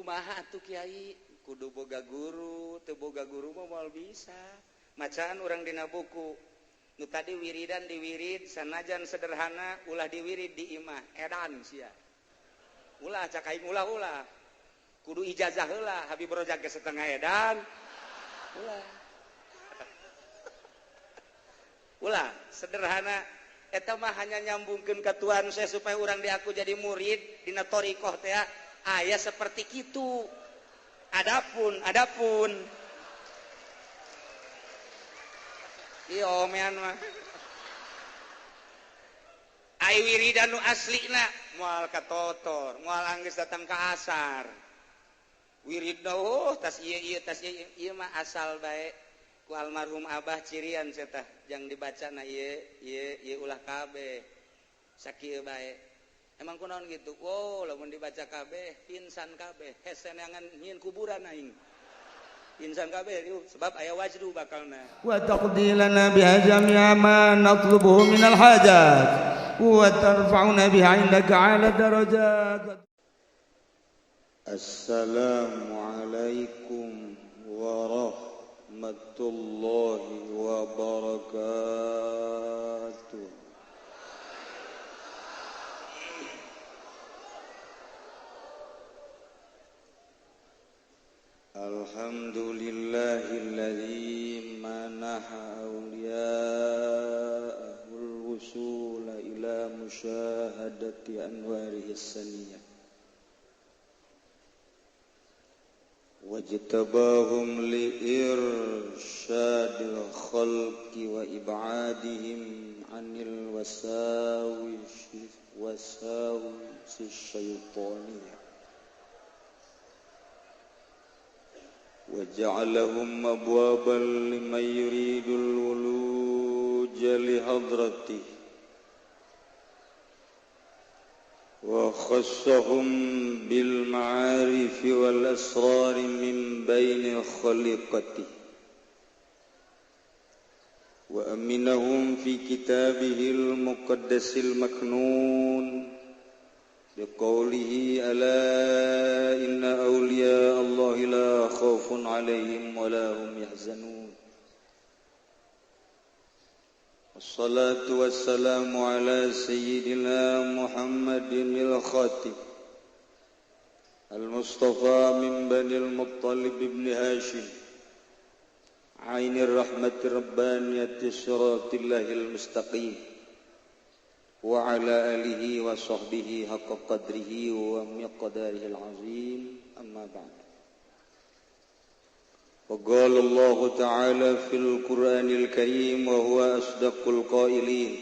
kumaha atuh Kiai kudu boga guru teu boga guru mah moal bisa macaan urang dina buku nu tadi wiridan diwirid sanajan sederhana ulah diwirid di imah edan sia ulah cak aing ulah kudu ijazah heula Habib Rojak ge setengah edan ulah sederhana eta mah hanya nyambungkeun ka Tuhan saya supaya urang diaku jadi murid dina thariqah teh aya seperti kitu adapun ieu omean mah ai wiridan nu aslina moal katotor moal anggeus datang ka asar wiridna tas ieu mah asal bae ku almarhum Abah cirian cenah jang dibacana ieu ulah kabeh sakieu bae emang kunaon gitu lamun dibaca kabeh pinsan kabeh hese neangan nyieun kuburan aing insan kabeh sebab aya wajdu bakalna wa taqdilana biha jami'a ma natlubuhu minal hajat wa tarfa'una biha indaka 'ala darajat. Assalamualaikum warahmatullahi wabarakatuh. Alhamdulillahilladzi manaha awliya'ahul wusula ila musyahadati anwarihi saniyah wajtabahum liirsyadil khalqi wa ib'adihim anil wasawisi syaitaniyah وجعلهم أبوابا لمن يريد الولوج لحضرته وخصهم بالمعارف والأسرار من بين خلقته وأمنهم في كتابه المقدس المكنون بقوله ألا إن أولياء الله لا خوف عليهم ولا هم يحزنون والصلاة والسلام على سيدنا محمد الخاتم المصطفى من بني المطلب بن هاشم عين الرحمة الربانية صراط الله المستقيم وعلى آله وصحبه حق قدره ومقداره العظيم أما بعد وقال الله تعالى في القرآن الكريم وهو أصدق القائلين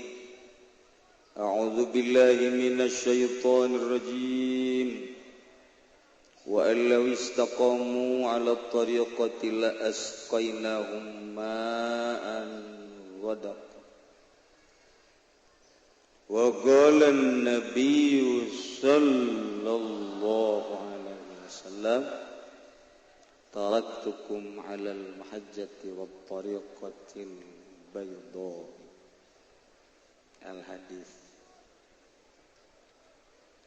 أعوذ بالله من الشيطان الرجيم وأن لو استقاموا على الطريقة لأسقيناهم ماء غدقا وقال النبي صلى الله عليه وسلم تركتكم على المحجة والطريقة البيضاء Al-Hadis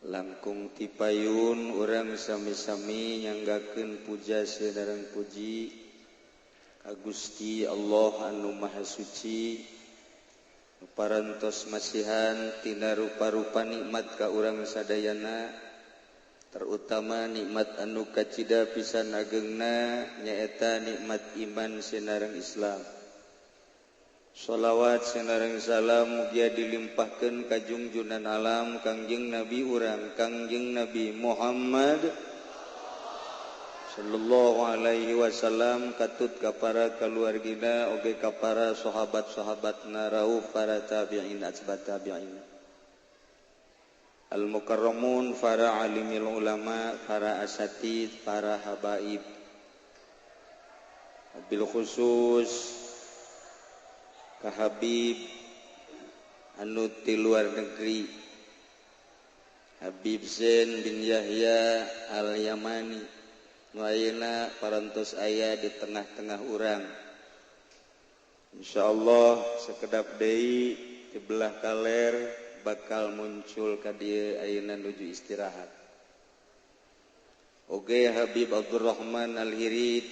langkung tipayun urang sami-sami nyanggakeun puja sadareng puji ka Gusti Allah anu Maha Suci parantos masihan tina rupa-rupa nikmat ka urang sadayana terutama nikmat anu kacida pisan ageungna nyaeta nikmat iman sinareng Islam. Shalawat sinareng salam mugia dilimpahkeun ka junjunan alam Kangjeng Nabi urang Kangjeng Nabi Muhammad sallallahu alaihi wasallam katut ka para kaluargina oge ka para sahabat-sahabatna rauf para tabi'in atba' tabi'in al mukarramun para alimil ulama para asatid para habaib bil khusus ka Habib anu ti luar negeri Habib Zain bin Yahya al-Yamani nu ayeuna parantos aya di tengah-tengah urang. Insyaallah sakedap deui di belah kaler bakal muncul ka dieu ayeuna nuju istirahat. oge Habib Abdurrahman Al-Hirid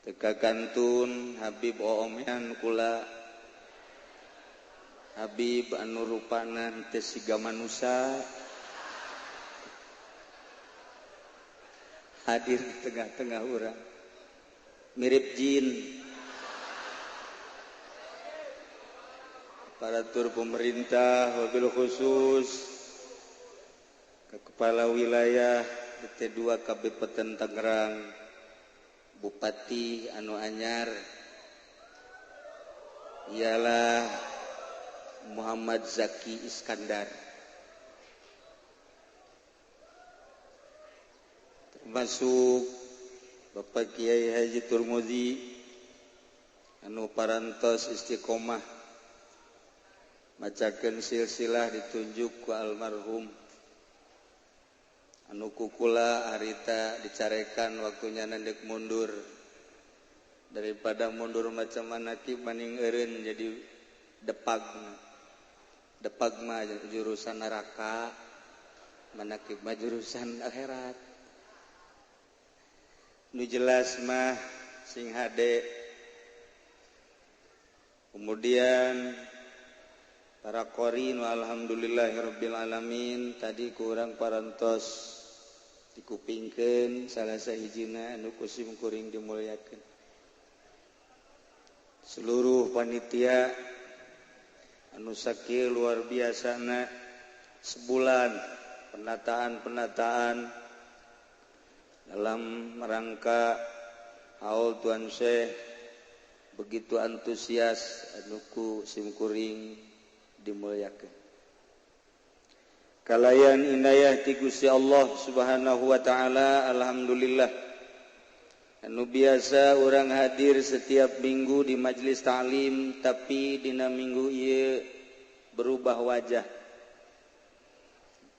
teka kantun Habib Oomean kula Habib anu rupana teu siga manusia hadir di tengah-tengah urang mirip jin. Aparatur pemerintah wabil khusus ke kepala wilayah DT2 Kabupaten Tangerang, Bupati anu anyar ialah Muhammad Zaki Iskandar, termasuk Bapak Kiai Haji Turmuzi anu parantos istiqomah macakeun silsilah ditunjuk ku almarhum anu kukula harita dicarekan waktunya nandek mundur daripada mundur macam manakib maning eureun jadi depag mah jurusan neraka manakib mah jurusan akhirat nu jelas mah sing hade. Kemudian para qorin alhamdulillahirabbil alamin tadi kurang parantos dikupingkeun salah sahijina anu kusim kuring dimulyakeun. Seluruh panitia anu sakieu luar biasana sebulan penataan dalam rangka haul Tuan Syekh begitu antusias anu ku simkuring dimulyakeun. Kalayan inayah ti Gusti Allah Subhanahu wa taala alhamdulillah anu biasa urang hadir setiap minggu di majelis ta'lim tapi dina minggu ieu berubah wajah.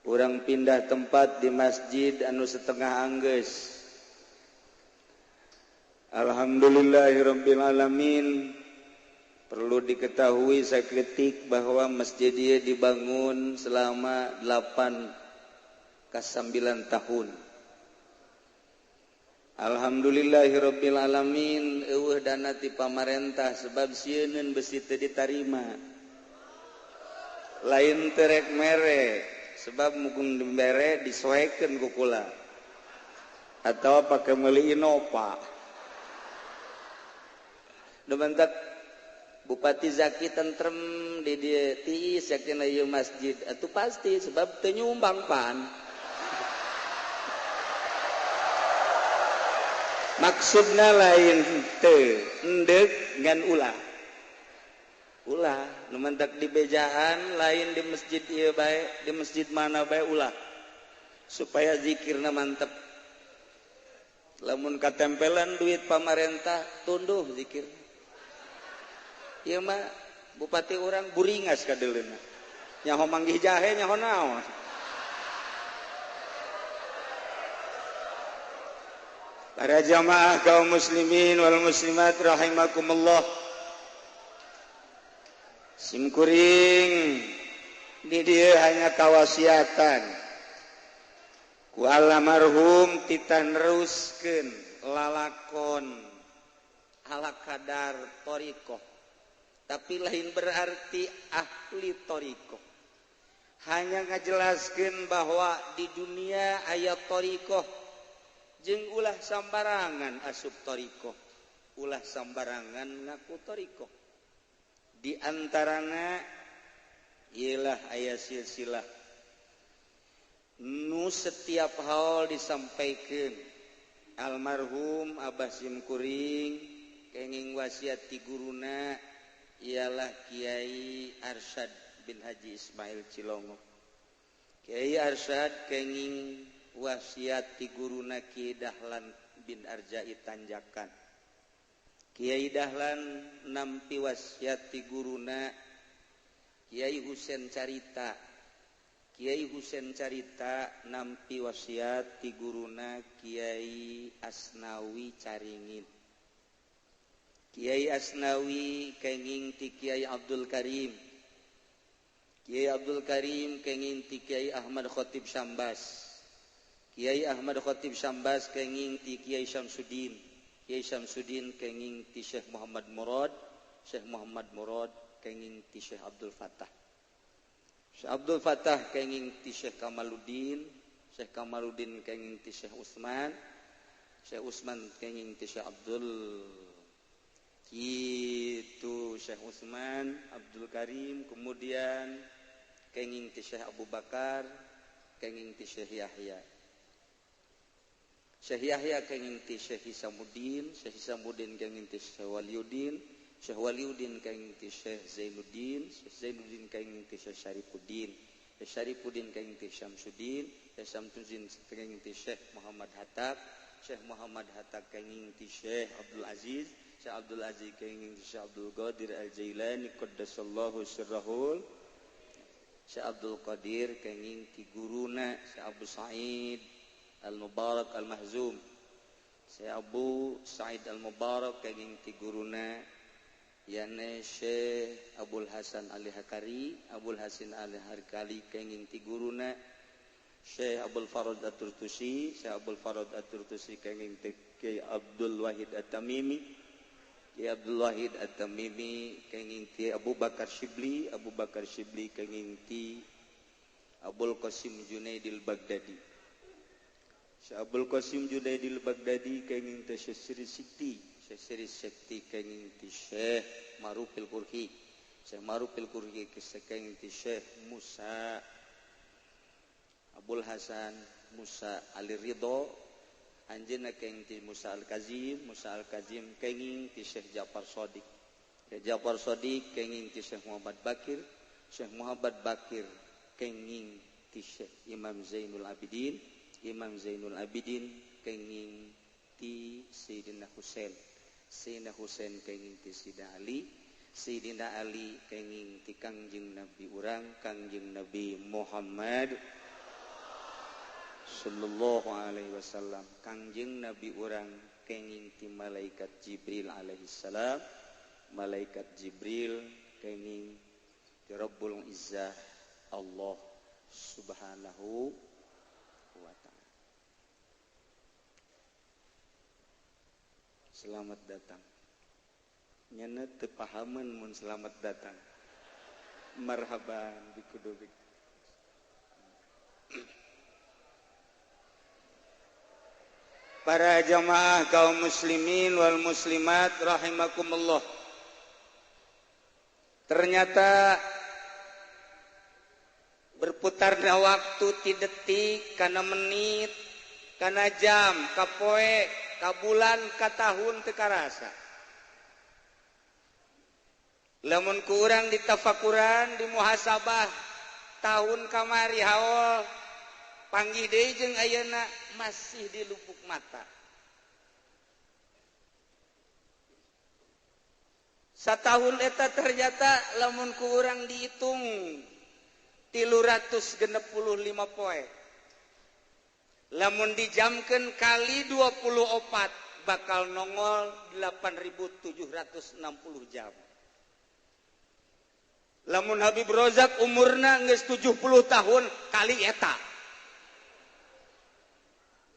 Urang pindah tempat di masjid anu setengah anggeus. Alhamdulillahirabbil alamin. Perlu diketahui saketik bahwa masjid ieu dibangun selama 8 ka 9 tahun. Alhamdulillahirabbil alamin eueuh dana ti pamarentah sebab sieun besi teu ditarima. Lain terek mere sebab mugung dibere disoekeun ku kula atau pakai meuli Innova. Dumantak Bupati Zaki tentrem di dieu tiis yakin ieu masjid atuh pasti sebab teu nyumbang pan. Maksudna lain teu endeg ngan ulah. Ulah nu mentak di bejaan lain di masjid ieu bae di masjid mana bae ulah supaya zikirna mantep. Lamun katempelan duit pamarentah tunduh zikir. Ieu mah bupati urang buringas kadeuleuna. Nyaho manggih jahe nyaho naon. Para jamaah kaum muslimin wal muslimat rahimakumullah. Simkuring di dieu hanya kawasiatan ku almarhum titah neruskeun lalakon ala kadar thariqah tapi lain berarti ahli thariqah hanya ngajelaskeun bahwa di dunia aya thariqah jeung ulah sambarangan asup thariqah ulah sambarangan ngaku thariqah. Di antarana ialah aya silsilah nu setiap hal disampaikan almarhum Abah Simkuring kenging wasiat ti guruna ialah Kiai Arsyad bin Haji Ismail Cilongo. Kiai Arsyad kenging wasiat ti guruna Kiai Dahlan bin Arjai Tanjakan. Kiai Dahlan nampi wasiat ti guruna Kiai Husein Carita. Kiai Husein Carita nampi wasiat ti guruna Kiai Asnawi Caringin. Kiai Asnawi kenging ti Kiai Abdul Karim. Kiai Abdul Karim kenging ti Kiai Ahmad Khotib Syambas. Kiai Ahmad Khatib Syambas kenging ti Kiai Syamsuddin. Kiai Syamsuddin kenging ti Syekh Muhammad Murad. Syekh Muhammad Murad kenging ti Syekh Abdul Fattah. Syekh Abdul Fattah kenging ti Syekh Kamaluddin. Syekh Kamaluddin kenging ti Syekh Utsman. Syekh Utsman kenging ti Syekh Abdul. Kitu Syekh Utsman, Abdul Karim, kemudian kenging ti Syekh Abu Bakar, kenging ti Syekh Yahya. Syekh Yahya kenging ti Syekh Hisamuddin, Syekh Hisamuddin kenging ti Syekh Waliuddin, Syekh Waliuddin kenging ti Syekh Zainuddin, Syekh Zainuddin kenging ti Syekh Syarifuddin, Syekh Syarifuddin kenging ti Syamsuddin, Syekh Syamsuddin kenging ti Syekh Muhammad Hatab, Syekh Muhammad Hatab kenging ti Syekh Abdul Aziz, Syekh Abdul Aziz kenging ti Syekh Abdul Qadir Al-Jailani qaddasallahu sirrahul. Syekh Abdul Qadir kenging ti guruna Syekh Abu Sa'id Al-Mubarak Al-Mahzum. Syekh Abu Sa'id Al-Mubarak kenging ti guruna yane Syekh Abdul Hasan Al-Hakari, Abdul Hasan Al-Harkali kenging ti guruna Syekh Abdul Farad At-Turtusi, Syekh Abdul Farad At-Turtusi kenging ti Kiai Abdul Wahid At-Tamimi. Kiai Abdul Wahid At-Tamimi kenging ti Abu Bakar Shibli, Abu Bakar Shibli kenging ti Abul Qasim Junaidil Baghdadi. Syekh Abul Qasim Junaidil Baghdadi kenging ti Syekh Siri Sikti, Syekh Siri Sikti kenging ti Syekh Marufil Qurhi, Syekh Marufil Qurhi kenging ti Syekh Musa Abul Hasan Musa Ali Ridho. Anjeunna kenging ti Musa Al-Kazim, Musa Al-Kazim kenging ti Syekh Ja'far Shadiq. Syekh Ja'far Shadiq kenging ti Syekh Muhammad Bakir, Syekh Muhammad Bakir kenging ti Syekh Imam Zainul Abidin, Imam Zainul Abidin kenging ti Sayyidina Husain, Sayyidina Husain kenging ti Sayyidina Ali, Sayyidina Ali kenging ti Kangjeng Nabi urang, Kangjeng Nabi Muhammad sallallahu alaihi wasallam. Kangjeng Nabi urang kenging ti malaikat Jibril alaihi salam, malaikat Jibril kenging ti Rabbul Izzah Allah subhanahu wa ta'ala. Selamat datang. Nyana teu pahameun mun selamat datang. Marhaban bikudubik. Para jamaah kaum muslimin wal muslimat rahimakumullah. Ternyata berputarnya waktu ti detik, kana menit, kana jam, ka poe, ka bulan, ka tahun teu karasa. Lamun ku urang ditafakuran, di muhasabah tahun kamari haol panggih deui jeung ayeuna masih di lupuk mata. Satahun eta ternyata lamun ku urang dihitung 365 poe. Lamun dijamkeun kali 24 bakal nongol 8.760 jam. Lamun Habib Rozak umurna geus 70 tahun kali eta.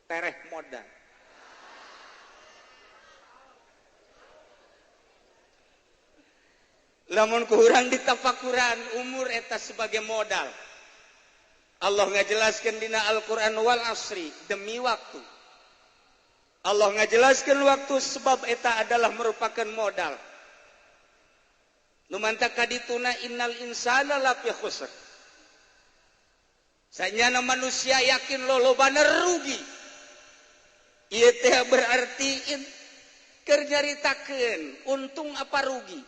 Tereh modal. Lamun ku urang ditafakuran umur eta sebagai modal. Allah ngajelaskeun dina Al-Qur'an wal asri demi waktu. Allah ngajelaskeun waktu sebab eta adalah merupakan modal. Nu mantap kadituna innal insana lafi khusr. Sanyana manusia yakin lolobana rugi. Ieu teh berarti keur nyaritakeun untung apa rugi.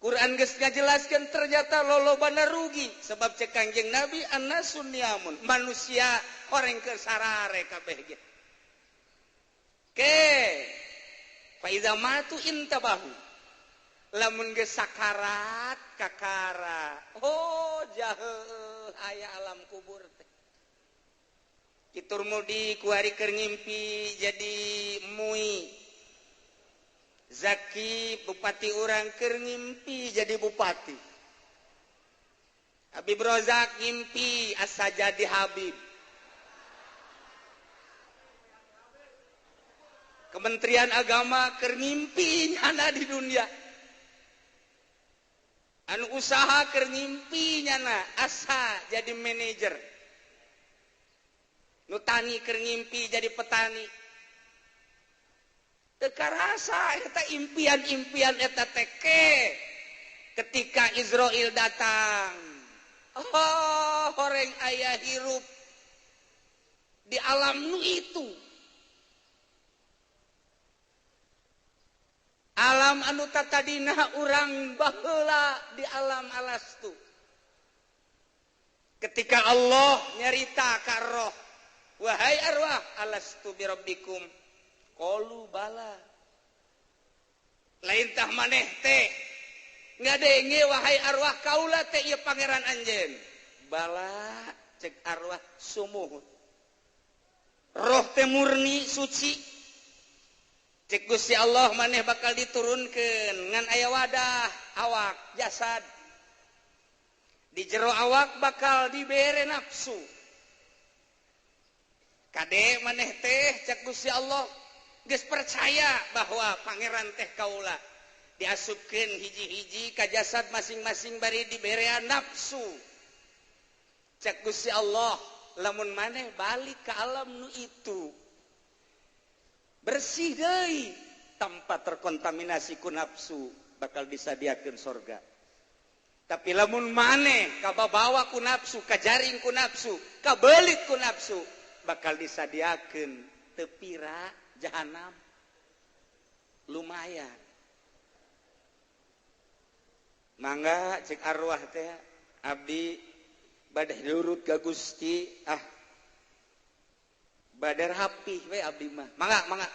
Quran geus ngajelaskeun ternyata lolobana rugi sebab cek Kangjeng Nabi annasun niyamun, manusia horeng keur sarare kabeh ge. Ke fa iza matu intabahu. Lamun geus sakarat kakara. Oh jaheuh aya alam kubur teh. Kitur mudi ku hari keur ngimpi jadi mui. Zaki bupati urang keur ngimpi jadi bupati. Habib Rozak ngimpi asa jadi Habib. Kementerian Agama keur ngimpi nyana di dunia. Anu usaha keur ngimpi nyana asa jadi manajer. Nu tani keur ngimpi jadi petani. Teu karasa eta impian-impian eta teke ketika Israel datang. Oh, horeng aya hirup di alam nu itu. Alam anu tatadina urang baheula di alam alastu. Ketika Allah nyarita ka roh, wahai arwah, alastu bi rabbikum? Qalu bala. Lain tah maneh teh ngadenge wahai arwah kaula teh ieu pangeran anjeun. Bala cek arwah sumuh. Roh teh murni suci. Cek Gusti Allah maneh bakal diturunkeun ngan aya wadah awak jasad. Di jero awak bakal dibere nafsu. Kade maneh teh cek Gusti Allah geus percaya bahwa pangeran teh kaula diasupkeun hiji-hiji ka jasad masing-masing bari diberean nafsu. Cek Gusti Allah, lamun maneh balik ke alam nu itu bersih deui tanpa terkontaminasi ku nafsu bakal disadiakeun sorga. Tapi lamun maneh kababawa ku nafsu, kajaring ku nafsu, kabelit ku nafsu bakal disadiakeun teu pira jahanam. Lumayan. Mangga cek arwah teh abdi bade nurut ka Gusti badar rapih we abdi mah. Mangga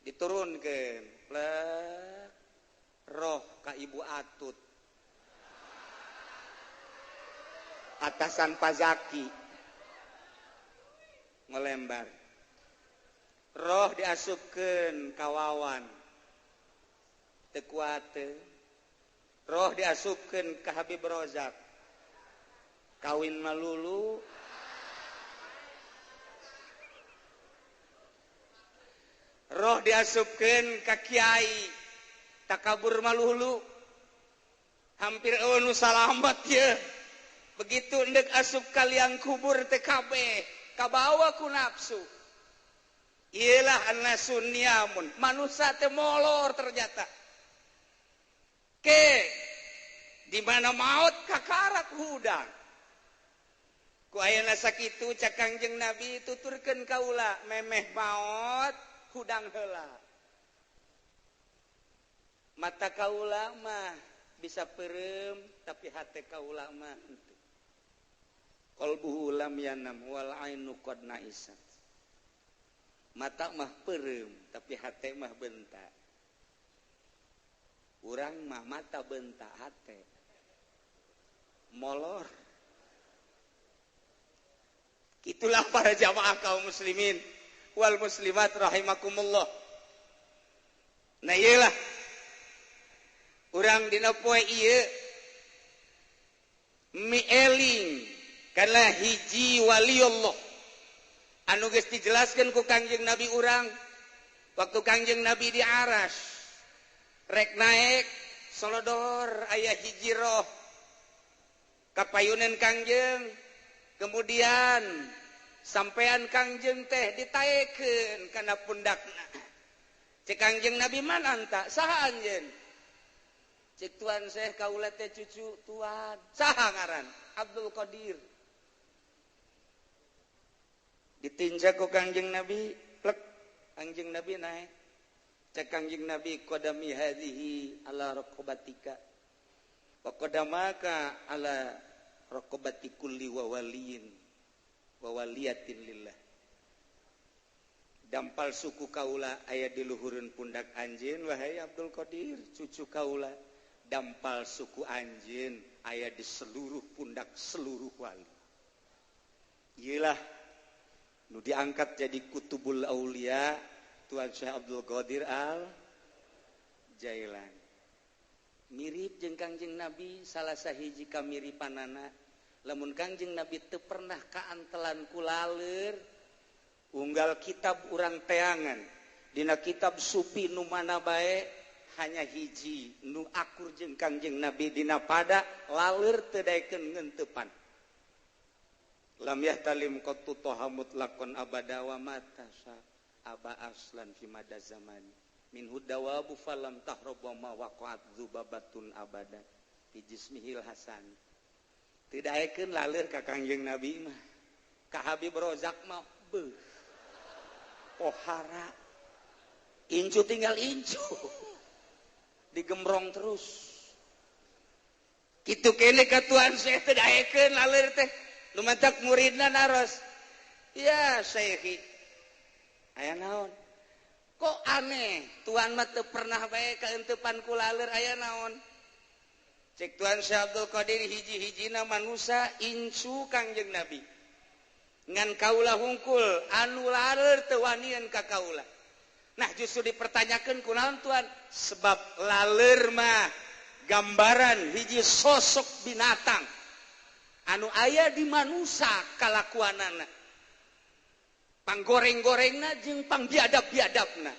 diturunkeun plek roh ka Ibu Atut atasan Pazaki ngolembar. Roh diasupkeun ka Wawan teu kuat teu. Roh diasupkeun ka Habib Rozak kawin malulu. Roh diasupkeun ka Kiai takabur malulu. Hampir nu salamet ye. Begitu endek asup ka liang kubur teh kabeh kabawa ku nafsu. Iyalah annasun niyamun, manusia teh molor ternyata. Ke di mana maut kakarak hudang. Ku ayeuna sakitu cak Kangjeng Nabi tuturkeun kaula memeh maut hudang heula. Mata kaula mah bisa peureum tapi hate kaula mah henteu. Qalbuhu lam yanam wal ainu qad naisat. Mata mah peureum tapi hate mah bentak. Urang mah mata bentak hate molor. Itulah para jamaah kaum muslimin wal muslimat rahimakumullah. Nah iyalah urang dina poe ieu mieling kana hiji waliullah anu geus dijelaskeun ku Kangjeng Nabi urang waktu Kangjeng Nabi di Arash rek naik solodor aya hiji roh kapayunan Kangjeng kemudian sampean Kangjeng teh ditaekeun kana pundakna. Cek Kangjeng Nabi mana anta? Saha anjeun? Cek Tuan Syekh kaula teh cucu Tuan. Saha ngaran? Abdul Qadir. Ditinja ku Kangjeng Nabi, plek Kangjeng Nabi naik. Cek Kangjeng Nabi qadami hadhihi ala raqabatika. Wa qadamaka ala raqabati kulli wa waliyin wa waliyatin lillah. Dampal suku kaula aya di luhureun pundak anjeun wahai Abdul Qadir cucu kaula. Dampal suku anjeun aya di seluruh pundak seluruh wali. Iyalah nu diangkat jadi kutubul aulia Tuan Syekh Abdul Qadir Al Jailani. Mirip jeung Kangjeng Nabi salah sahiji kamiripanana. Lamun Kangjeng Nabi teu pernah kaantelan ku laleur unggal kitab urang teangan dina kitab supi nu mana bae hanya hiji nu akur jeung Kangjeng Nabi dina pada laleur teu daekeun ngentepan lam yahtalim qattu tahamut lakon abada wa matasa aba aslan fi mada zaman min hudawabu falam tahrab wa ma waqa'at dzubabatun abada fi jismihil hasan teu daekeun laleur ka Kangjeng Nabi mah ka Habib Rozak mah beuh pohara incu tinggal incu digembrong terus kitu kene ka Tuhan Syekh teu daekeun laleur teh lumantak muridna naros ya Syekhi aya naon kok aneh Tuhan mah teu pernah bae kaentepan ku laleur aya naon cek Tuhan Syekh Abdul Qadir hiji-hijina manusia incu Kangjeng Nabi ngan kaula hungkul anu laleur teu wanieun ka kaula. Nah justru dipertanyakan kunaon Tuhan sebab laleur mah gambaran hiji sosok binatang anu aya di manusia kalakuanana panggoreng-gorengna jeung pangbiadab-biadabna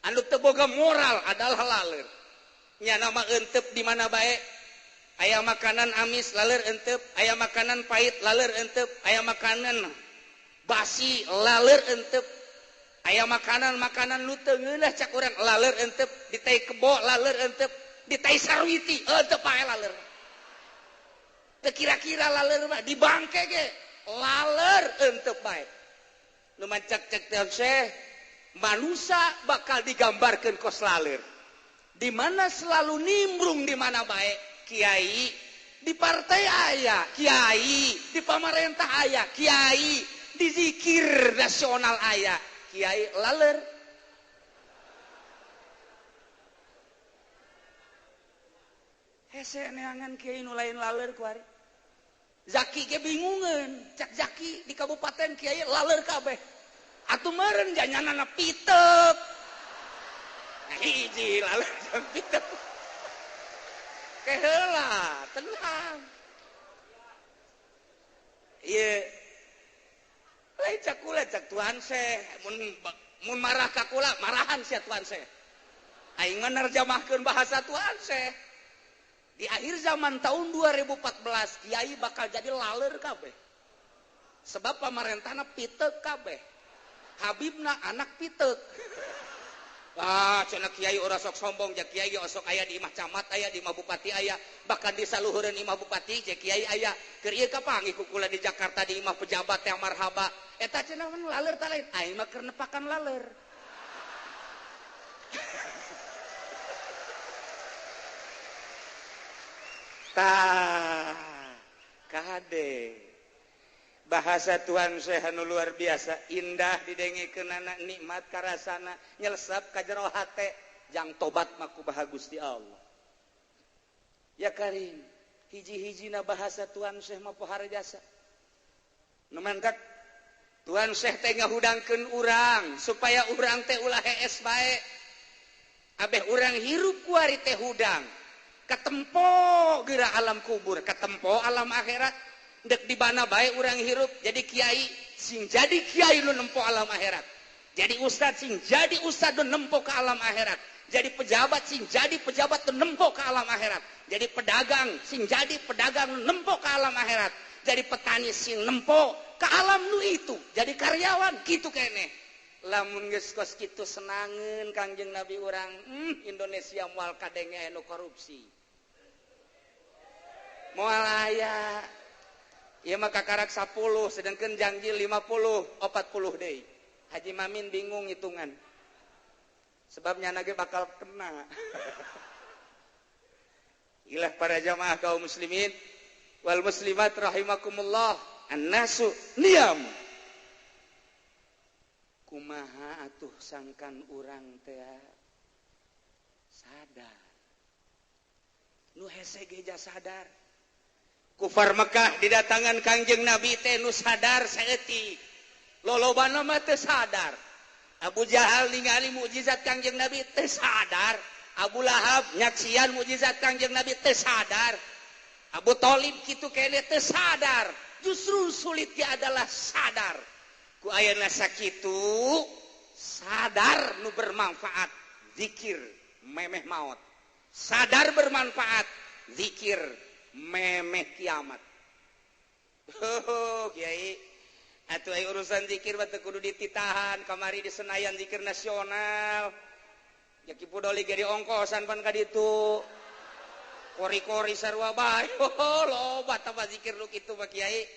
anu teu boga moral adalah laleur nya nama euteup di mana bae aya makanan amis laleur euteup aya makanan pahit laleur euteup aya makanan basi laleur euteup aya makanan-makanan nu teu ngeulah cak urang laleur euteup di tai kebo laleur euteup di tai sarwiti euteup pae laleur teu kira-kira laleur mah di bangke ge laleur euteup bae nu mancak cek teh Syekh manusia bakal digambarkeun kos laleur di mana selalu nimbrung di mana bae kiai di partai aya kiai di pamarentah aya kiai di zikir nasional aya kiai laleur hese neangan kiai nu lain laleur kuari Zaki ge bingungeun cak Zaki di kabupaten kiai laleur kabeh atuh meureun janyanana piteup nah hiji laleur jeung piteup keheula tenang ieu lain cak kula cak Tuhan Syekh mun marah ka kula marahan sia Tuhan Syekh aing mah nerjamahkeun bahasa Tuhan Syekh di akhir zaman tahun 2014 kiai bakal jadi laleur kabeh sebab pamarentahna piteuk kabeh Habibna anak piteuk cenah kiai ora sok sombong jak kiai osok aya di imah camat aya di imah bupati aya bahkan di saluhureun imah bupati jak kiai aya keur ieu kapanggih ku kula di Jakarta di imah pejabat yang marhaba eta cenah mun laleur tah lain aing mah keur nepakan laleur tah kade bahasa Tuhan Syekh anu luar biasa indah didengekeunana nikmat karasana nyelesap ka jero hate jang tobat mah kumaha Gusti Allah ya karim hiji-hijina bahasa Tuhan Syekh mah pohara jasa nu mangkat Tuhan Syekh teh ngahudangkeun urang supaya urang teh ulah hees bae abeh urang hirup ku ari teh hudang katempo geura alam kubur katempo alam akhirat dek di mana bae urang hirup jadi kiai sing jadi kiai nu nempo alam akhirat jadi ustad sing jadi ustad nu nempo ke alam akhirat jadi pejabat sing jadi pejabat nu nempo ke alam akhirat jadi pedagang sing jadi pedagang nu nempo ke alam akhirat jadi petani sing nempo ke alam nu itu jadi karyawan kitu keneh lamun geus kos kitu senangeun Kangjeng Nabi urang Indonesia moal kadenge anu korupsi moal aya ieu mah kakarak 10 sedangkeun janji 50 40 deui Haji Mamin bingung hitungan sebabnya nage bakal kena ilah para jamaah kaum muslimin wal muslimat rahimakumullah annasu niyam kumaha atuh sangkan urang teh sadar nu hese geja sadar kufar Mekah didatangan Kangjeng Nabi teh nu sadar saeutik lolobana mah teu sadar Abu Jahal ningali mukjizat Kangjeng Nabi teu sadar Abu Lahab nyaksian mukjizat Kangjeng Nabi teu sadar Abu Thalib kitu kene teu sadar justru sulitnya adalah sadar ku ayeuna sakitu sadar nu bermanfaat zikir memeh maut, sadar bermanfaat zikir memeh kiamat. Kiai atuh aya urusan zikir mah teu kudu dititahan kamari di Senayan zikir nasional ya kipu doli ge ongkosan pan ka ditu kori-kori sarua bae loba tambah zikir nu kitu mah Kiai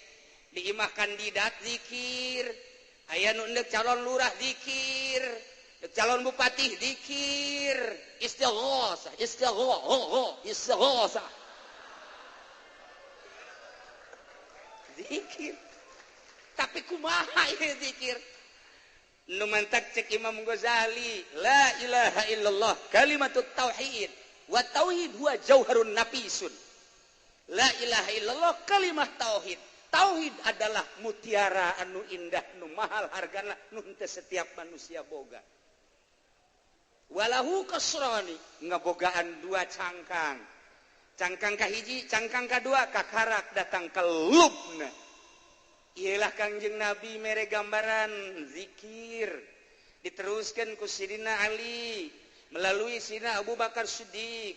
di imah kandidat zikir aya nu endek calon lurah zikir endek calon bupati zikir istighosah zikir tapi kumaha ieu zikir nu mantak cek Imam Ghazali la ilaha illallah kalimatut tauhid wa tauhid huwa jauharun nafisun. La ilaha illallah kalimah tauhid. Tauhid adalah mutiara anu indah nu mahal hargana nu henteu setiap manusia boga. Walahu kasrani ngabogaan dua cangkang. Cangkang kahiji, cangkang kadua kakarak datang ke lubna. Ialah Kangjeng Nabi mere gambaran zikir diteruskan ku Sidina Ali melalui Sidina Abu Bakar Siddiq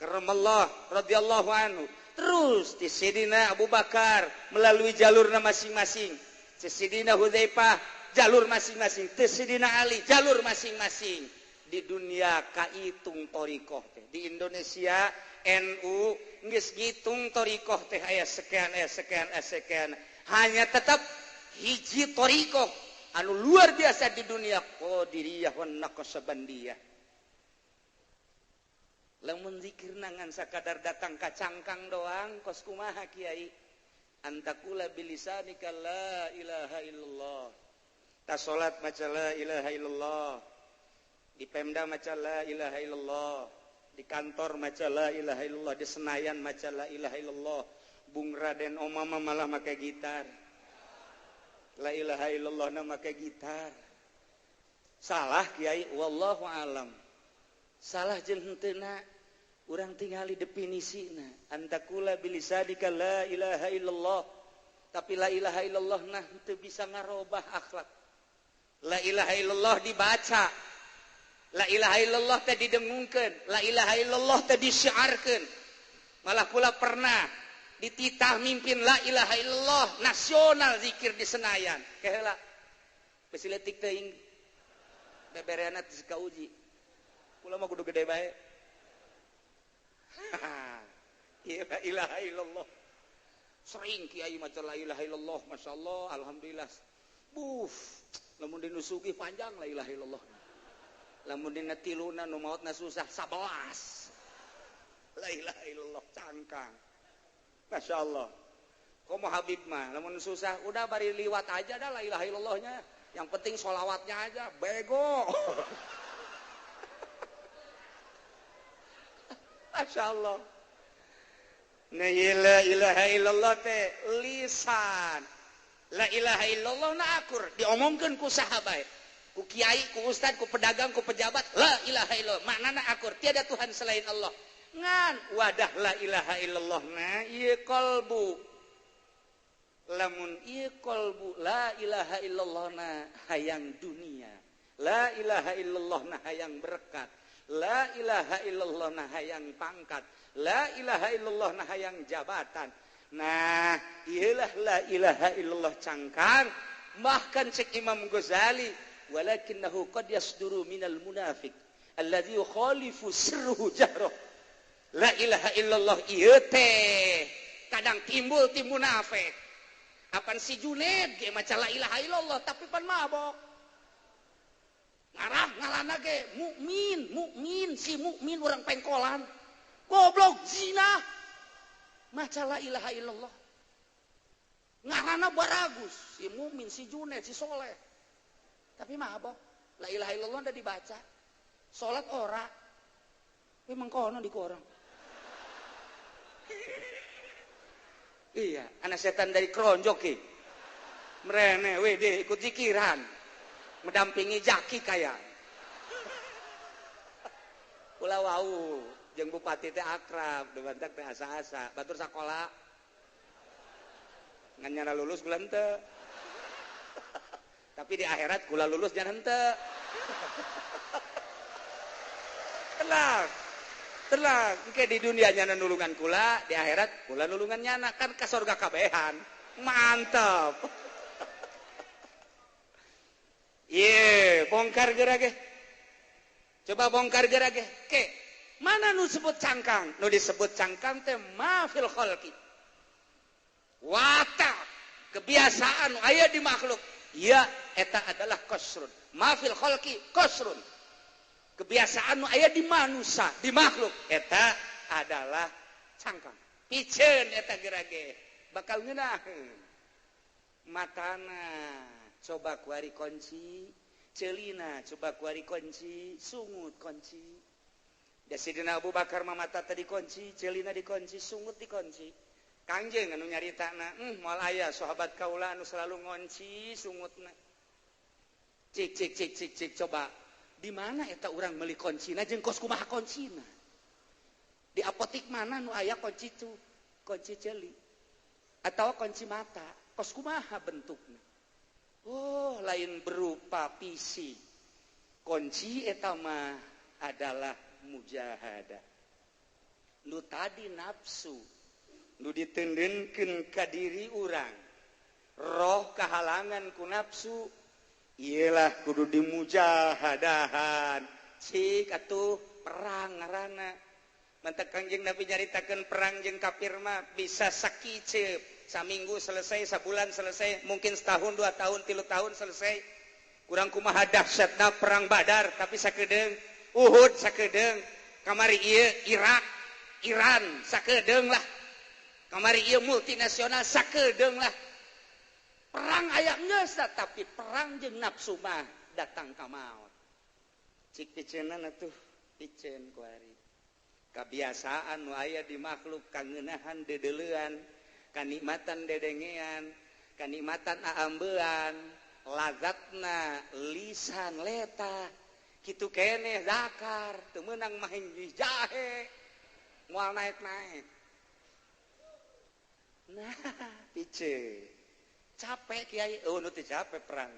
karamallah radhiyallahu anhu, terus di Sidina Abu Bakar melalui jalurna masing-masing, di Sidina Hudzaifah jalur masing-masing, di Sidina Ali jalur masing-masing. Di dunia kaitung torikoh teh, di Indonesia NU geus ngitung torikoh teh aya sekian aya sekian aya sekian, hanya tetap hiji torikoh anu luar biasa di dunia qadiriyah wan naqsabandiyah. Lamun zikirna ngan sakadar datang ka cangkang doang kos kumaha Kiai, antakula bilisanika la ilaha illallah, ta salat maca la ilaha illallah, di Pemda maca la ilaha illallah, di kantor maca la ilaha illallah, di Senayan maca la ilaha illallah. Bung Raden Omama malah make gitar. La ilaha illallah na make gitar. Salah Kiai, wallahu alam. Salah jeung henteu urang tingali definisina. Antakula bilisadika la ilaha illallah. Tapi la ilaha illallah nah henteu bisa ngarobah akhlak. La ilaha illallah dibaca. La ilaha illallah teh didengungkeun. La ilaha illallah teh disyiarkeun. Malah kula pernah dititah mimpin la ilaha illallah nasional zikir di Senayan. Keheula. Besiletik teuing. Bebereana teh kauji. Kula mah kudu gede bae. La ilaha illallah. Sering kiai maca la ilaha illallah, masyaallah, alhamdulillah. Lamun dinusugi panjang la ilaha illallah. Lamun dina tiluna nu maotna susah 11. La ilaha illallah cangkang. Masyaallah. Komo Habib mah lamun susah udah bari liwat aja dah la ilaha illallahnya. Yang penting sholawatnya aja bego. Masyaallah. Nah la ilaha illallah teh lisan. La ilaha illallah na akur diomongkeun ku sahabat, ku kiai, ku ustad, ku pedagang, ku pejabat. La ilaha illallah maknana akur tiada Tuhan selain Allah. Ngan wadah la ilaha illallah na ieu qalbu. Lamun ieu qalbu la ilaha illallah na hayang dunia. La ilaha illallah na hayang berkat. La ilaha illallah na hayang pangkat. La ilaha illallah na hayang jabatan. Nah, ialah la ilaha illallah cangkang. Bahkan cek Imam Ghazali, walakinnahu qad yasduru minal munafiq alladzi yukhalifu sirruhu jahruh. La ilaha illallah ieu teh kadang timbul ti munafik. Apan si Junaid ge maca la ilaha illallah tapi pan mabok. Ngarah ngalana ge mukmin si mukmin orang pengkolan. Goblok zina. Maca la ilaha illallah. Ngarana baragus si mukmin si Junaid si soleh. Tapi mabok. La ilaha illallah udah dibaca. Salat ora. Memang kono di korang. Iya, anak setan dari keronjok ki. Merene wede ikut zikiran. Mendampingi jaki kaya. Kula wau jeung bupati teh akrab, debantak teh asa-asa. Batur sakola. Ngan nyana lulus bulan teu. tapi di akhirat kula lulus jangan henteu. tenang engke di dunia nyana nulungan kula, di akhirat kula nulungan nyana, kan ka surga kabehan. Mantap. Bongkar gerage. Coba bongkar gerage. Ke, mana nu sebut cangkang? Nu disebut cangkang teh mafil khalqi. Watak, kebiasaan aya di makhluk. Ya, eta adalah qasrun. Mafil khalqi qasrun. Kebiasaan aya di manusia, di makhluk. Eta adalah cangkang. Piceun eta gerage. Bakal ngeunaheun. Matana coba kuari kunci, celina coba kuari kunci, sungut kunci. Da Sidina Abu Bakar mamata tadi kunci, celina dikunci, sungut dikunci. Kangjeng anu nyaritana, moal aya sahabat kaula anu selalu ngunci sungutna. Cik coba. Di mana eta urang meuli kuncina jeung kos kumaha kuncina? Di apotik mana nu aya kunci itu? Kunci celi. Atau kunci mata, kos kumaha bentukna? Oh, lain berupa PC. Kunci eta mah adalah mujahadah. Nu tadi nafsu, nu ditendenkeun ka diri urang. Roh kahalangan ku nafsu, iyalah kudu dimujahadahan. Cik atuh perang ngaranna. Mantak Kangjeng Nabi nyaritakeun perang jeung kafir mah bisa sakicep. Saminggu selesai, sabulan selesai, mungkin setahun, 2 tahun, 3 tahun selesai. Kurang kumaha dahsyatna perang Badar, tapi sakedeung. Uhud sakedeung. Kamari ieu Irak, Iran sakedeung lah. Kamari ieu multinasional sakedeung lah. Perang aya geus tapi perang jeung nafsu mah datang ka maot. Cik piceunan atuh piceun kuari. Kebiasaan nu aya di makhluk kangeunahan dedeleuan, kanikmatan dedengean, kanikmatan aambean, lazatna lisan leta, kitu keneh zakar, teu meunang mahing jahe, moal naik-naik. Nah, pice. Capek kiai, nu teu capek perang.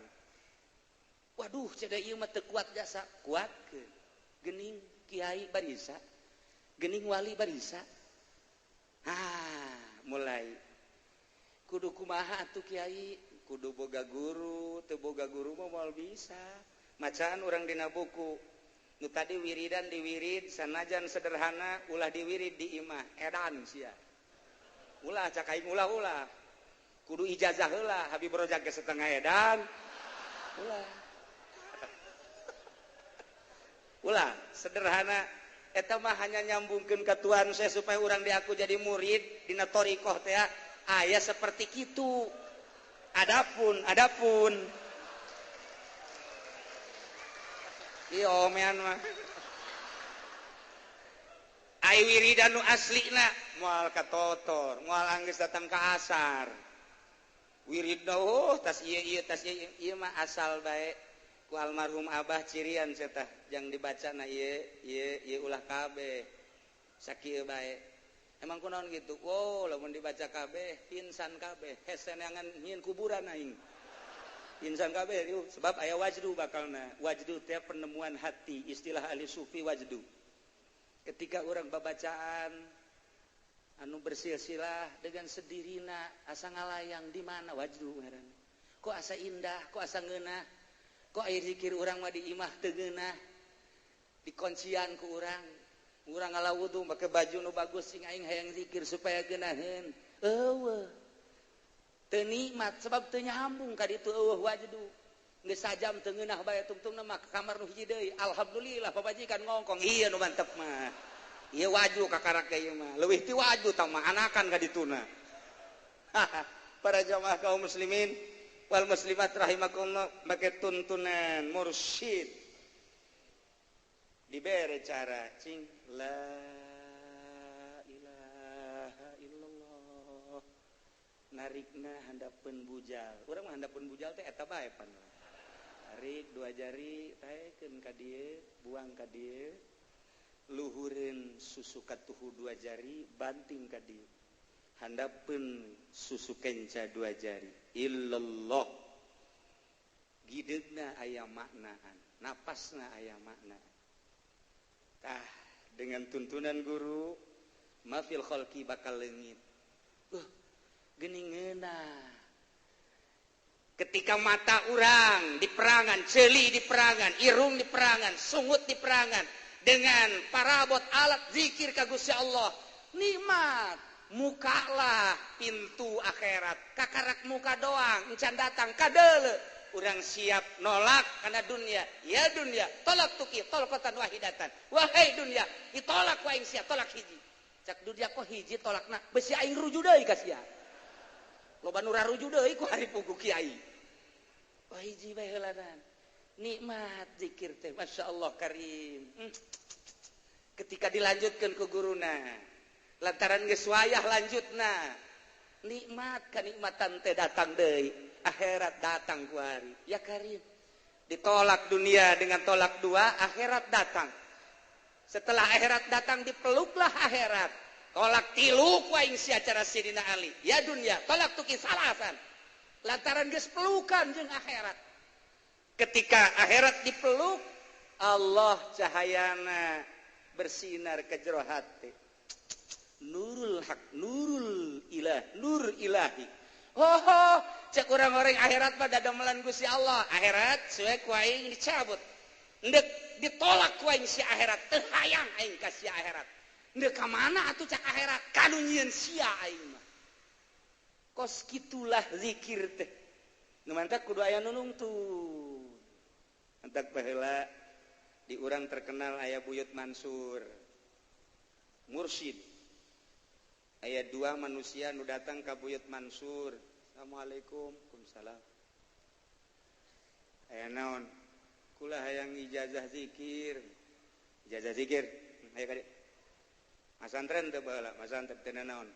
Waduh, cenah ieu mah teu kuat jasa, kuatkeun. Geuning kiai barisa, geuning wali barisa. Mulai kudu kumaha atuh kiai, kudu boga guru, teu boga guru mah moal bisa. Macaan urang dina buku nu tadi wiridan diwirid sanajan sederhana ulah diwirid di imah edan sia. Ulah cak aing ulah kudu ijazah heula Habib Rojak ge setengah edan. Ulah sederhana eta mah hanya nyambungkeun ka Tuhan saya supaya urang diaku jadi murid dina thariqah teh aya seperti kitu. Adapun ieu omean mah ai wiridan nu aslina moal katotor, moal anggeus datang ka asar. Wiridna tas ieu mah asal bae ku almarhum Abah cirian cenah jang dibacana ieu ulah kabeh sakieu bae. Emang kunaon gitu? Wow, lamun dibaca kabeh pinsan kabeh, hese neangan nyieun kuburan aing. Pinsan kabeh sebab aya wajdu bakalna. Wajdu teh penemuan hati, istilah ahli sufi wajdu. Ketika orang babacaan anu bersilsilah dengan sedirina asa ngalayang di mana wajdu ngaran. Kok asa indah, kok asa ngeunah. Kok aya zikir urang mah di imah teu ngeunah. Dikoncian ku urang. Urang ngala wudu make baju nu bagus sing aing hayang zikir supaya geunaheun. Eueuh. Teu nikmat sebab teu nyambung ka ditu eueuh wajdu. Geus sajam teu ngeunah bae tungtungna mah ka kamar nu hiji deui. Alhamdulillah pabajikan ngongkong. Ieu nu mantep mah. Ieu wajdu kakarak ieu mah. Leuwih ti wajdu tah mah anakan ka dituna. Para jamaah kaum muslimin wal muslimat rahimakumullah make tuntunan mursyid dibere cara cing la ilaha illallah narikna handapeun bujal. Urang mah handapeun bujal teh eta bae pan. Tarik 2 jari taekeun ka dieu, buang ka dieu. Luhureun susu katuhu 2 jari, banting ka dieu. Handapeun susu kenca 2 jari. Illallah. gidegna aya maknaan, napasna aya makna. Tah dengan tuntunan guru mafil khalqi bakal leungit. Geuningeuna. Ketika mata urang di perangan, ceuli di perangan, irung di perangan, sungut di perangan dengan parabot alat zikir ka Gusti Allah, nikmat. Mukalah pintu akhirat, kakarak muka doang encan datang kadeule urang siap nolak karena dunia. Ya dunia tolak tuki tolakatan wahidatan, wahai dunia ditolak ku aing sia tolak hiji. Cak dunia kok hiji tolakna besi aing ruju deui ka sia, loba nu raruju deui ku hari pugu kiai. Wah hiji bae heulanan nikmat zikir teh masyaallah karim. Ketika dilanjutkan ke guruna lantaran geus wayah lanjutna, nikmat kanikmatan teh datang deui, akhirat datang ku hari. Ya karim. Ditolak dunia dengan tolak dua, akhirat datang. Setelah akhirat datang dipeluklah akhirat. Tolak tilu ku aing sia cara Sidina Ali. Ya dunia, tolak tuki salasan. Lantaran geus pelukan jeung akhirat. Ketika akhirat dipeluk, Allah cahayana bersinar ke jero hati. Nurul haq, nurul ilah, nur ilahi. Cek orang-orang akhirat pada damelan Gusti Allah. Akhirat suwe ku aing dicabut. Endek ditolak ku aing si akhirat. Teu hayang aing ka si akhirat. Endek ka mana atuh cak akhirat? Kanu nyieun sia aing mah. Kos kitulah zikir teh. Nu mantap kudu aya nunungtun. Antak baheula di urang terkenal aya Buyut Mansur. Mursyid. Aya dua manusia nu datang ka Buyut Mansur. Assalamualaikum. Waalaikumsalam. Aya naon? Kula hayang ijazah zikir. Ijazah zikir. Aya ka dieu. Masantren teu baheula, masantren teu naon?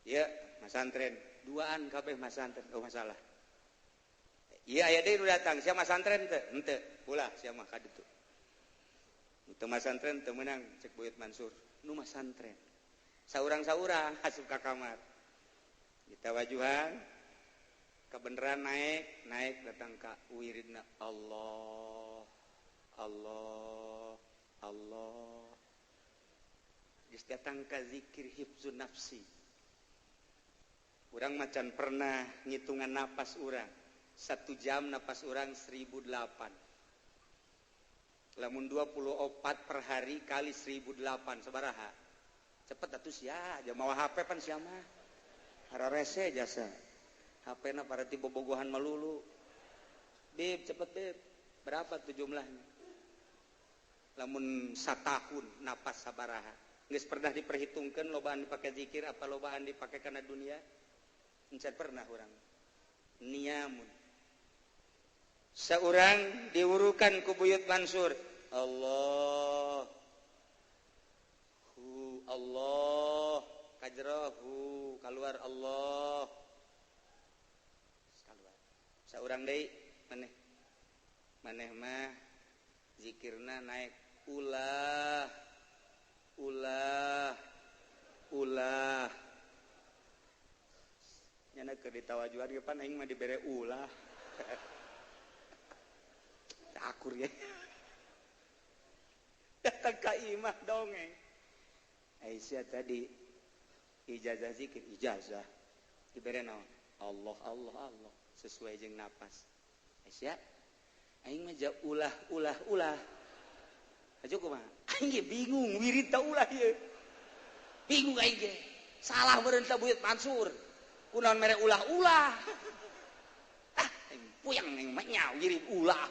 Ieu, masantren. Duaan kabeh masantren, oh masalah. Iya aya deui nu datang, sia masantren teu? Henteu. Ulah sia mah ka ditu. Teu masantren teu meunang cek Buyut Mansur. Nu masantren. Saurang-saurang asup ka kamar. Ditawajuhan kebenaran naik datang ka wiridna Allah Allah Allah. Geus datang ka zikir hifzun nafsi. Urang macan pernah ngitungan napas urang. 1 jam napas urang 1008. Lamun 24 per hari kali 1008 sabaraha? Cepet atuh sia, aja mawa HP pan sia mah. Hararese jasa. HP-na parati bobogohan melulu. Bib, cepet bib. Berapa tuh jumlahnya? Lamun satahun napas sabaraha. Geus pernah diperhitungkeun lobaan dipake zikir apa lobaan dipake kana dunia? Encan pernah urang. Niamun. Saurang diurukan ku Buyut Mansur. Allah kajrohu keluar Allah keluar. Saurang deui maneh mah zikirna naik ulah nyana keur ditawajuan ge pan aing mah dibere ulah. Akur ya. Datang ka imah dongeng. Aisyah tadi ijazah zikir, ijazah dibere naon? Allah sesuai jeung napas. Aisyah aing mah ja ulah. Aja kumaha? Aing ge bingung wirid ta ulah ieu. Bingung aing ge. Salah meureun ta Buyut Mansur. Kunaon mere ulah. Aing puyang ning mah nya wirid ulah.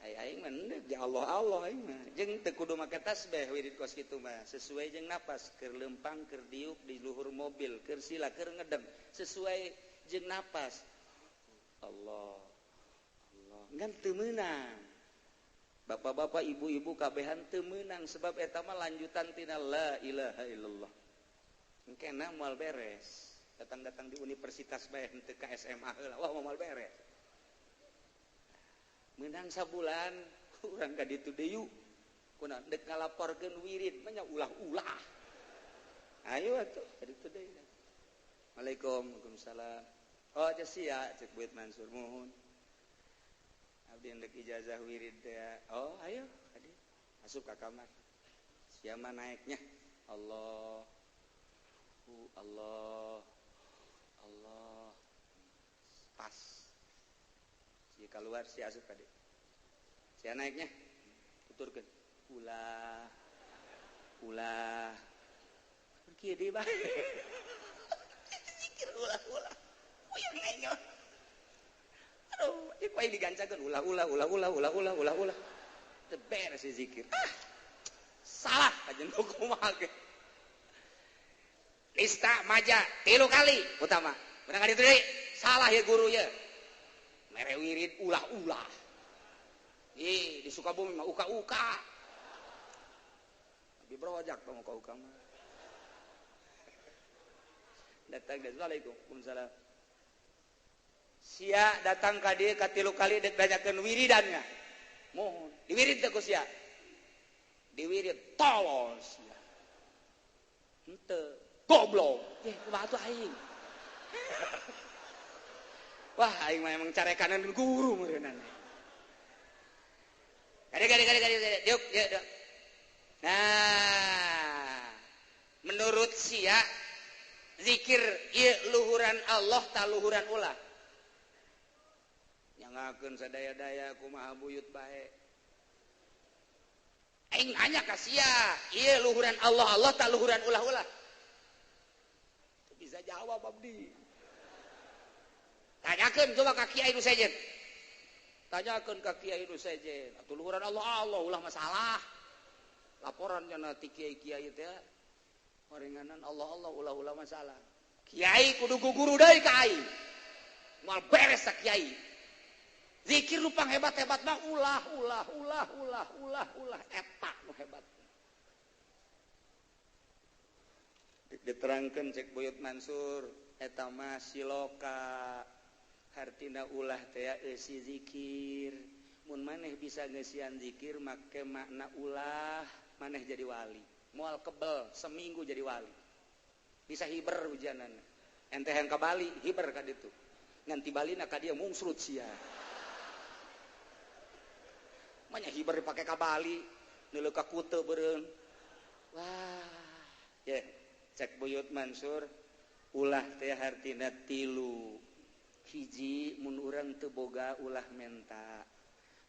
Aing mah ya Allah aing mah jeung teu kudu make tasbih wirid kos kitu mah sesuai jeung napas keur lempang keur diuk di luhur mobil keur sila keur ngedem sesuai jeung napas Allah ngan teu meunang bapak-bapak ibu-ibu kabehan teu meunang sebab eta mah lanjutan tina la ilaha illallah engkena moal beres datang-datang di universitas bae henteu ka SMA heula wah moal beres menang sabulan urang ka ditu deui kuna dek ngalaporkeun wirid mah nya ulah ayo atuh ka ditu deui. Waalaikumsalam Oh sia cek buat Mansur mohon. Abdi endek ijazah wirid ya. Oh ayo tadi masuk ke kamar. Siapa naiknya? Allah. Allah. Allah. Pas. Si keluar si asup tadi. Si naiknya. Tuturkeun. Ulah. Kieu deui bae. Zikir ulah. Yang nanya. Aduh, ieu kuy digancakeun ulah. Teu beres si zikir. Salah ajeun kumaha ge. Lista maja 3 kali utama. Benar ka ditu deui? Salah ya guru ya. Mere wirid ulah. Di Sukabumi mah uka-uka. Abi brojak tong uka-uka mah. Datang dan Waalaikumsalam. Sia datang ka dieu ka 3 kali dek danyakeun wiridannya. Mohon, diwirid teh ku sia. Diwirid tolol sia. Henteu, goblok. Kumaha atuh aing? Wah, aing mah emang carekanan guru meureunana. Gade. Diuk. Nah, menurut sia zikir ieu luhuran Allah ta luhuran ulah. Nyangakeun sadaya-daya kumaha buyut bae. Aing nanya ka sia, ieu luhuran Allah ta luhuran ulah-ulah. Teu bisa jawab abdi. Tanyakeun coba ka kiai nu sejen. Tanyakeun ka kiai nu sejen. Atuh luhuran Allah ulah masalah. Laporan cenah ti kiai-kiai teh maringanan Allah ulah masalah. Kiai kudu guguru deui ka aing. Moal beres sa kiai. Zikir nu panghebat-hebat mah ulah eta nu hebat. Diterangkeun cek Buyut Mansur eta mah siloka hartina ulah teh eusi zikir. Mun maneh bisa ngeusian zikir make makna ulah, maneh jadi wali. Moal kebel seminggu jadi wali. Bisa hiber hujanana. Ente hayang ka Bali, hiber ka ditu. Ngan ti Balina ka dieu mungsrut sia. Manya hiber dipake ka Bali, neuleuh ka Kute beureun. Wah, ye, cek Buyut Mansur, ulah teh hartina 3. Hiji mun urang teu boga ulah menta.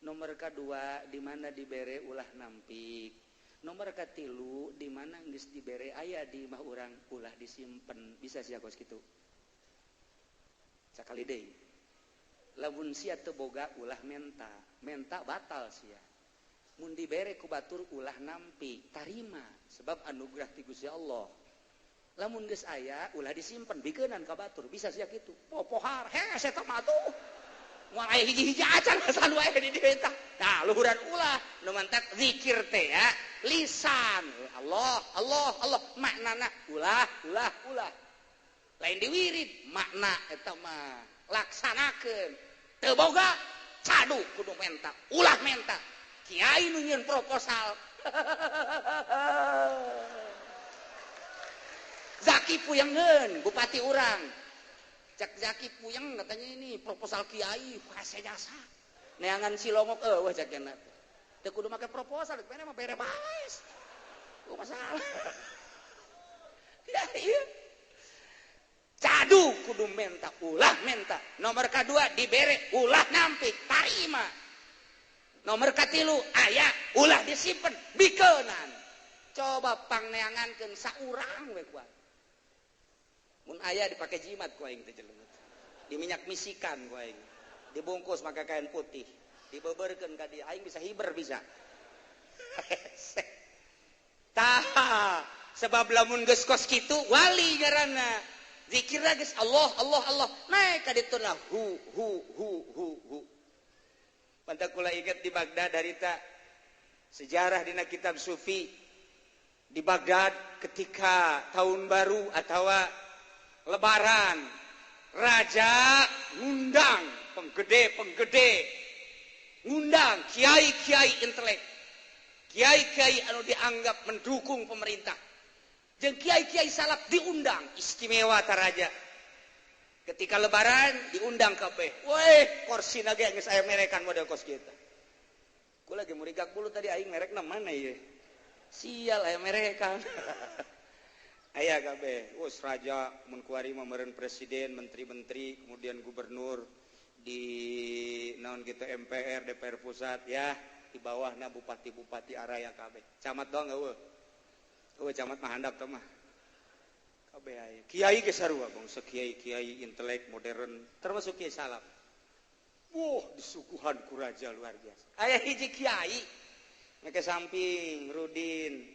Nomor kedua di mana dibere ulah nampik. Nomor katilu di mana geus dibere aya di imah urang ulah disimpen. Bisa sia kos kitu. Sakali deui. Lamun sia teu boga ulah menta batal sia. Mun dibere ku batur ulah nampik, tarima sebab anugerah ti Gusti Allah. Lamun geus aya ulah disimpen bikeunan ka batur, bisa sia kitu. Popohar hese eta mah tuh. Moal aya hiji-hiji acan selalu aya di dieu tah. Nah, luhuran ulah nu mantak zikir teh ya, lisan. Allah, maknana ulah. Lain diwirid, makna eta mah laksanakeun. Teu boga cadu kudu menta, ulah menta. Kiai nu nyieun proposal. Zaki Puyenggeun, bupati urang. Cak Zaki Puyeng katanya ini proposal kiai kase jasa. Neangan silongok eueuh cakena. Teu kudu make proposal, pene mah bere bae. Ku masalah. Ya ieu. Cadu kudu menta, ulah menta. Nomor kedua dibere ulah nampik, tarima. Nomor katilu aya ulah disimpen bikeunan. Coba pangneangankeun saurang we kuat. Mun aya dipake jimat ku aing teh jelemet. Di minyak misikan ku aing. Dibungkus make kain putih, dibeubeurkeun ka dieu aing bisa hiber bisa. Tah, sebab lamun geus kos kitu wali ngaranna. Zikirna geus Allah. Naik ka ditu na hu. Pantak kula inget di Baghdad harita sejarah dina kitab sufi di Baghdad ketika tahun baru atau Lebaran, raja ngundang penggede, ngundang kiai-kiai intelek, kiai-kiai anu dianggap mendukung pemerintah, jeung kiai-kiai salaf diundang istimewa ta raja. Ketika lebaran diundang kabeh. Weh, korsina ge geus aya merekan model kos kieu teh. Ku lagi murigak bulu tadi aing merekna mana ieu? Sial aya merekan. Aya kabeh. Wes raja mun kuari mah meureun presiden, menteri-menteri, kemudian gubernur di naon gitu MPR, DPR pusat ya, di bawahna bupati-bupati araya kabeh. Camat doang eueuh. Eueuh camat mah handap teh mah. Kabeh aya. Kiai ge sarua bangsa kiai-kiai intelek modern termasuk Kiai Salam. Disuguhan ku raja luar biasa. Aya hiji kiai make samping Rudin.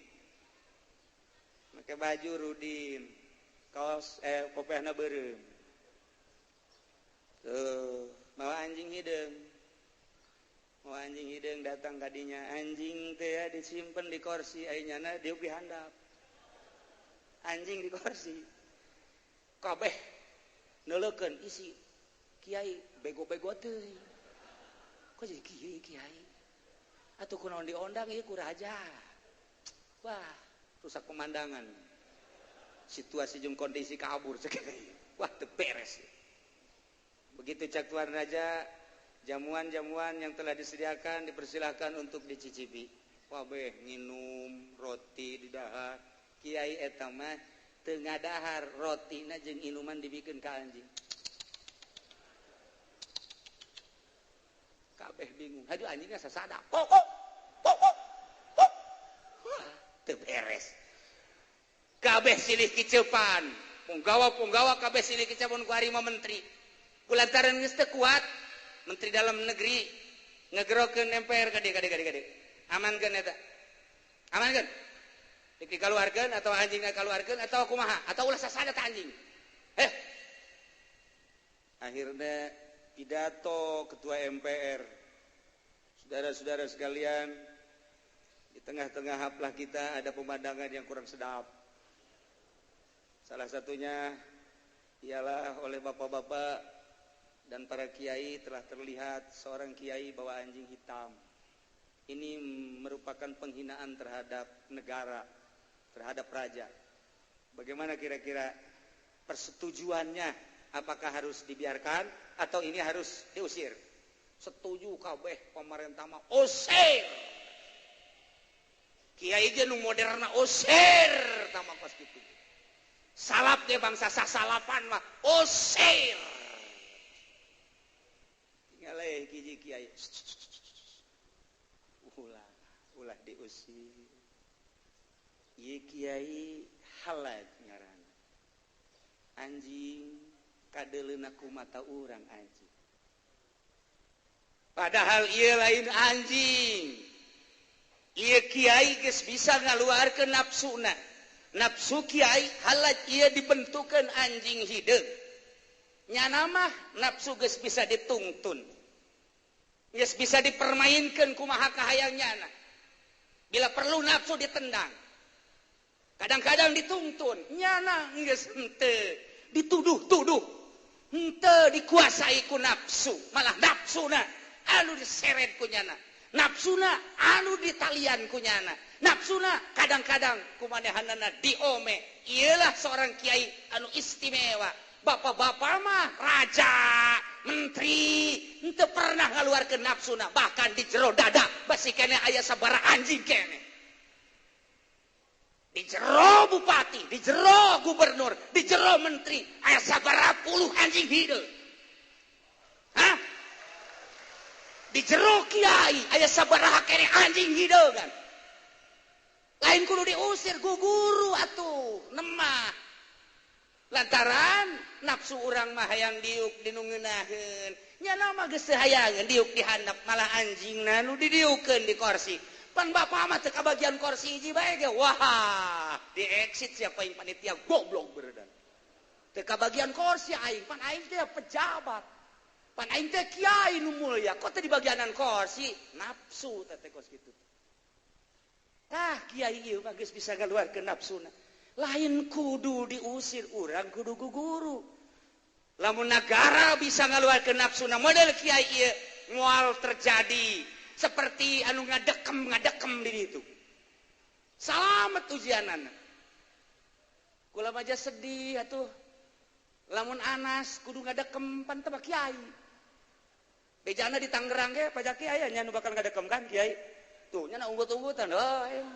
Make baju Rudin. Kaos kopehna beureum. Mawa anjing hideung. Mawa anjing hideung datang ka dinya. Anjing teh disimpen di kursi ainyana diuk di handap. Anjing di kursi. Kabeh neulekeun isi kiai bego-bego teuing. Kok jadi kiai? Atuh kunaon diondang ieu ku raja. Wah, rusak pemandangan. Situasi jeung kondisi kabur sakit. Wah, teu beres. Begitu cak tuan raja, jamuan-jamuan yang telah disediakan dipersilahkan untuk dicicipi. Wah beh, nginum roti di dahar. Kiai eta mah teu ngadahar rotina jeung inuman dibikeun ka anjing. Kabeh bingung. Haduh anjingna sasada. Pok. Teu beres. Kabeh silih kiceupan. Punggawa kabeh silih kiceupan ku harima menteri. Kulantaran geus teu kuat, menteri dalam negeri ngegerokeun MPR gade. Amankeun eta. Amankeun. Dikaluarkeun atau anjingna kaluarkeun atau kumaha? Atau ulah sasada teh anjing. Akhirnya pidato ketua MPR. Saudara-saudara sekalian, di tengah-tengah haflah kita ada pemandangan yang kurang sedap. Salah satunya ialah oleh bapak-bapak dan para kiai telah terlihat seorang kiai bawa anjing hitam. Ini merupakan penghinaan terhadap negara, terhadap raja. Bagaimana kira-kira persetujuannya? Apakah harus dibiarkan atau ini harus diusir? Setuju kabeh pemerintah mah usir. Kiai ge nu moderna usir tama pas kitu. Salap ge bangsa sasalapan mah usir. Tinggal hiji kiai. Ulah diusir. Ieu kiai halal ngaranna. Anjing kadeleuna ku mata urang anjing. Padahal ieu lain anjing. Ieu kiai geus bisa ngaluarkeun nafsuna. Nafsu kiai halal ieu dibentukeun anjing hideung. Nyana mah nafsu geus bisa ditungtun. Geus bisa dipermainkeun kumaha kahayang nyana. Bila perlu nafsu ditendang. Kadang-kadang dituntun. Nyana geus henteu dituduh-tuduh. Henteu dikuasai ku nafsu, malah nafsuna anu diseret ku nyana. Nafsuna anu ditalian ku nyana. Nafsuna kadang-kadang kumanehanana diome. Iyalah seorang kiai anu istimewa. Bapak-bapak mah raja, menteri, henteu pernah ngaluarkeun nafsuna, bahkan di jero dada basi kene aya sabara anjing kene. Di jero bupati, di jero gubernur, di jero menteri, aya sabaraha puluh anjing hideung. Hah? Di jero kiai aya sabaraha kene anjing hideungan. Lain kudu diusir ku guru atuh, nemah. Lantaran nafsu urang mah hayang diuk dinu ngeunaheun. Nyana mah geus teu hayangeun diuk di handap, malah anjingna nu didiukeun di kursi. Pan bapak mah teu kabagian kursi hiji bae ge. Wah, di exit siapa yang panitia goblok beredan. Teu kabagian kursi aing, pan aing teh pejabat. Pan aing teh kiai nu mulya, kok teh di bagianan kursi? Nafsu teh kos kitu. Tah kiai ieu mah geus bisa ngaluarkeun nafsuna. Lain kudu diusir, urang kudu guguru. Lamun negara bisa ngaluarkeun nafsuna model kiai ieu moal terjadi seperti anu ngadekem di ditu. Salamet ujianana. Kula aja sedih atuh. lamun Anas kudu ngadekem pan teh kiai. Bejana di Tangerang ge pajak kiai nya nu bakal ngadekem kan kiai. Tuh nya unggut-unggutan heuh.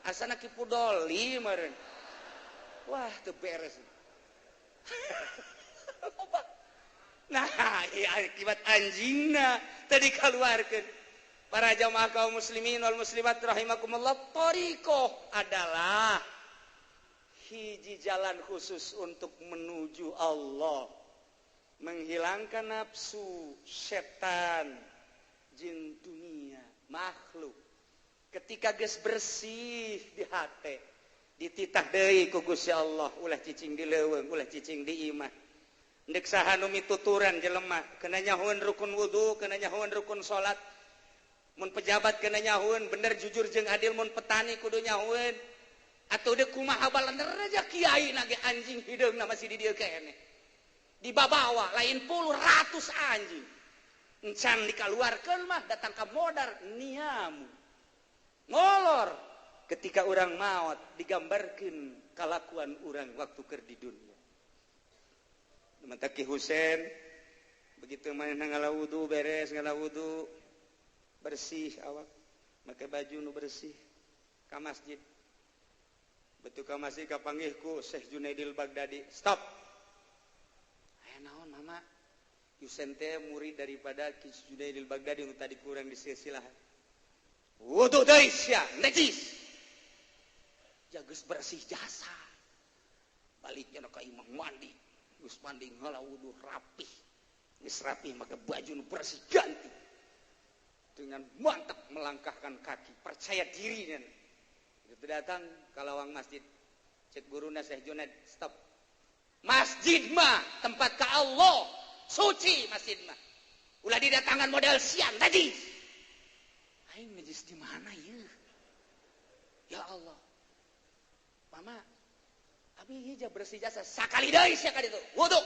Asana Kipu Doli meureun. Wah, teu beres. Nah, akibat anjingna tadi keluarkan para jamaah kaum muslimin wal muslimat rahimakumullah. Thariqah adalah hiji jalan khusus untuk menuju Allah, menghilangkan nafsu, setan, jin dunia, makhluk. Ketika geus bersih di hati, dititah deui ku Gusti Allah, ulah cicing di leuweung, ulah cicing di imah. Ndek saha nu mituturan jelema kena nyahoeun rukun wudu, kena nyahoeun rukun salat. Mun pejabat kena nyahoeun bener jujur jeung adil, mun petani kudu nyahoeun. Atuh deuk kumaha balander aja kiai nage anjing hideungna masih di dieu keneh. Dibabawa lain puluh ratus anjing. Encan dikaluarkeun mah datang ka modar niamu. Ngolor ketika urang maot digambarkeun kalakuan urang waktu keur di dunia. Mata Ki Husein begitu main ngalawudu beres ngalawudu bersih awak make baju nu bersih ka masjid betul ka masjid kapanggihku Syekh Junaidil Baghdadi stop aya naon mama Husein teh murid daripada Ki Junaidil Baghdadi nu tadi kurang disilsilahan wudu deui sia najis jageus bersih jasa baliknya ka imam mandi geus mandi ngalawudu rapih geus rapih maka baju nu bersih ganti dengan mantap melangkahkan kaki percaya diri begitu datang ka lawang masjid cek guruna Syekh Junaid stop masjid mah tempat ka Allah suci masjid mah ulah didatangan model sian najis aing najis di mana ieu ya Allah mama abi hija bersih jasa sakali deui sia ka ditu wudu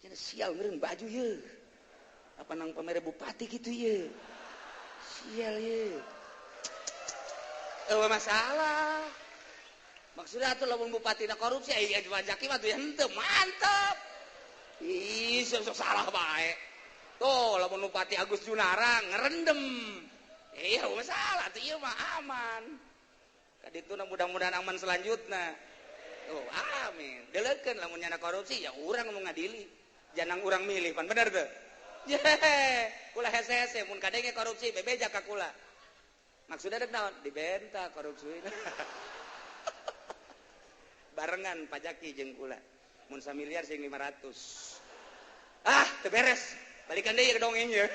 cenah sial meureun baju ye apa nang pamere bupati kitu ye sial ye eueuh masalah maksudna atuh lamun bupati na korupsi aya wajaki mah tuh ya henteu mantap ih sok salah bae tuh lamun bupati Agus Junarang ngerendem iya masalah tuh ieu mah aman kaditu mudah-mudahan aman selanjutnya. Oh, amin. Delekeun lamun nyana korupsi ya urang nu ngadili. Janang urang milih pan bener teu? Ye, kula hese-hese mun kadenge korupsi bebeja ka kula. Maksudna deuk naon? Dibenta korupsi. Barengan pajaki jeung kula. Mun 1 miliar sing 500. Ah, teu beres. Balikan deui ke dongengnya.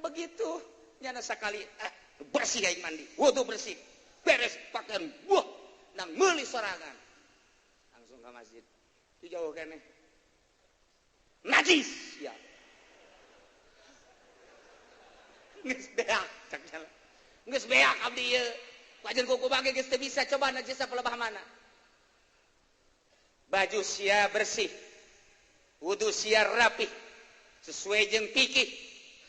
Begitu nyana sakali bersih aing mandi, wudu bersih, beres pakaian, buah, nang meuli sorangan, langsung ke masjid, itu jauh keneh, najis, ya, nges beak, caknya, nges beak abdi ya, wajan kuku bagi geus teu bisa coba najisnya pelebah mana, baju sia bersih, wudu sia rapih, sesuai jeung pikih,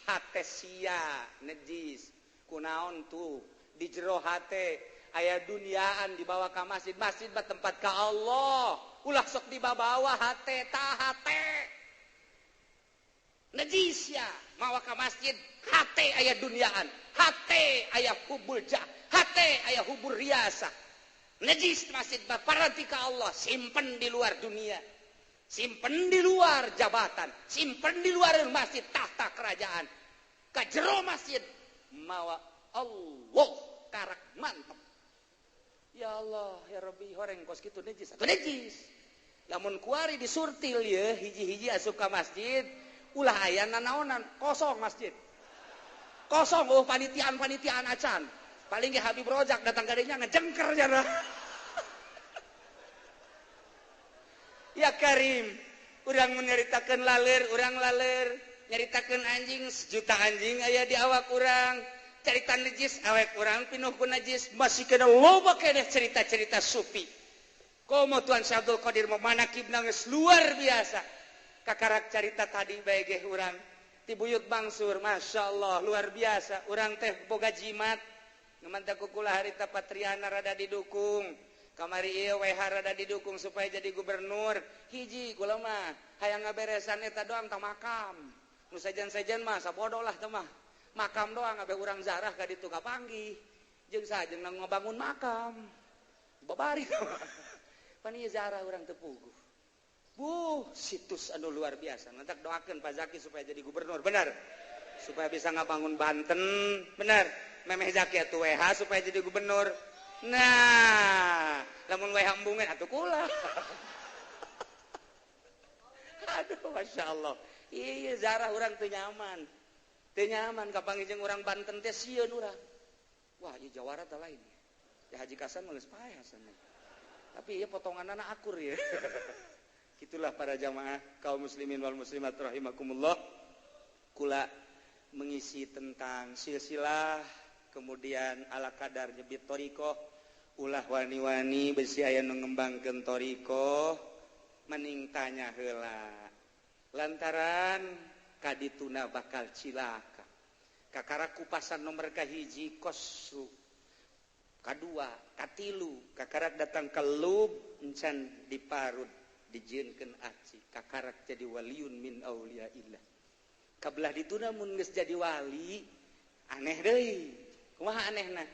hate sia najis. Kunaon tuh di jero hate aya duniaan dibawa ka masjid masjid mah tempat ka Allah ulah sok dibawa hate tah hate najis ya mawa ka masjid hate aya duniaan hate aya hubul jah hate aya hubur riasa najis masjid mah paranti ka Allah simpen di luar dunia simpen di luar jabatan simpen di luar masjid tahta kerajaan ka jero masjid mawa Allah karak mantap ya Allah ya Rabbi horeng kos kitu najis atau najis lamun kuari disurtil ya hiji-hiji asup ka masjid ulah aya nanaonan kosong masjid kosong panitiaan acan paling ge Habib Rojak datang ka dieu ngejengker jana ya Karim urang menyaritakeun laler urang laler nyaritakeun anjing sejuta anjing aya di awak urang cerita najis awak urang pinuh ku najis masih kena loba keneh cerita-cerita sufi komo Tuan Syekh Abdul Qadir manakibna geus luar biasa kakarak cerita tadi bae ge urang ti buyut bangsur masyaallah luar biasa urang teh boga jimat ngamanta ku kula harita patriana rada didukung kamari ieu WH rada didukung supaya jadi gubernur hiji kula mah hayang ngaberesan eta doang tah makam nu sajen-sajen mah sabodo lah teh mah makam doang abe urang zarah ka ditu kapanggih jeung sajeng ngabangun makam babari pan ieu zarah urang teu puguh situs anu luar biasa nantak doakeun Pak Zaki supaya jadi gubernur benar supaya bisa ngabangun Banten benar memeh Zaki atuh WH supaya jadi gubernur. Nah, lamun wae hambungan atuh kula. Aduh, Masya Allah. Iya, zarah urang teu nyaman. Teu nyaman kapanggih jeung urang Banten teh sieun urang. Wah, ieu Jawara teh lain. Ya Haji Kasan mah geus paeh hasanna. Tapi ieu potonganna akur ya. Gitulah para jamaah kaum muslimin wal muslimat rahimakumullah. Kula mengisi tentang silsilah kemudian ala kadar nyebit torikoh ulah wani-wani besi aya nu ngembangkeun torikoh mending tanya heula lantaran kadituna bakal cilaka kakara kupasan nomor kahiji kosru kadua katilu kakarak datang ke lub encan diparut dijieunkeun aci kakarak jadi waliun min auliyaillah kabelah dituna mun geus jadi wali aneh deui kumaha anehna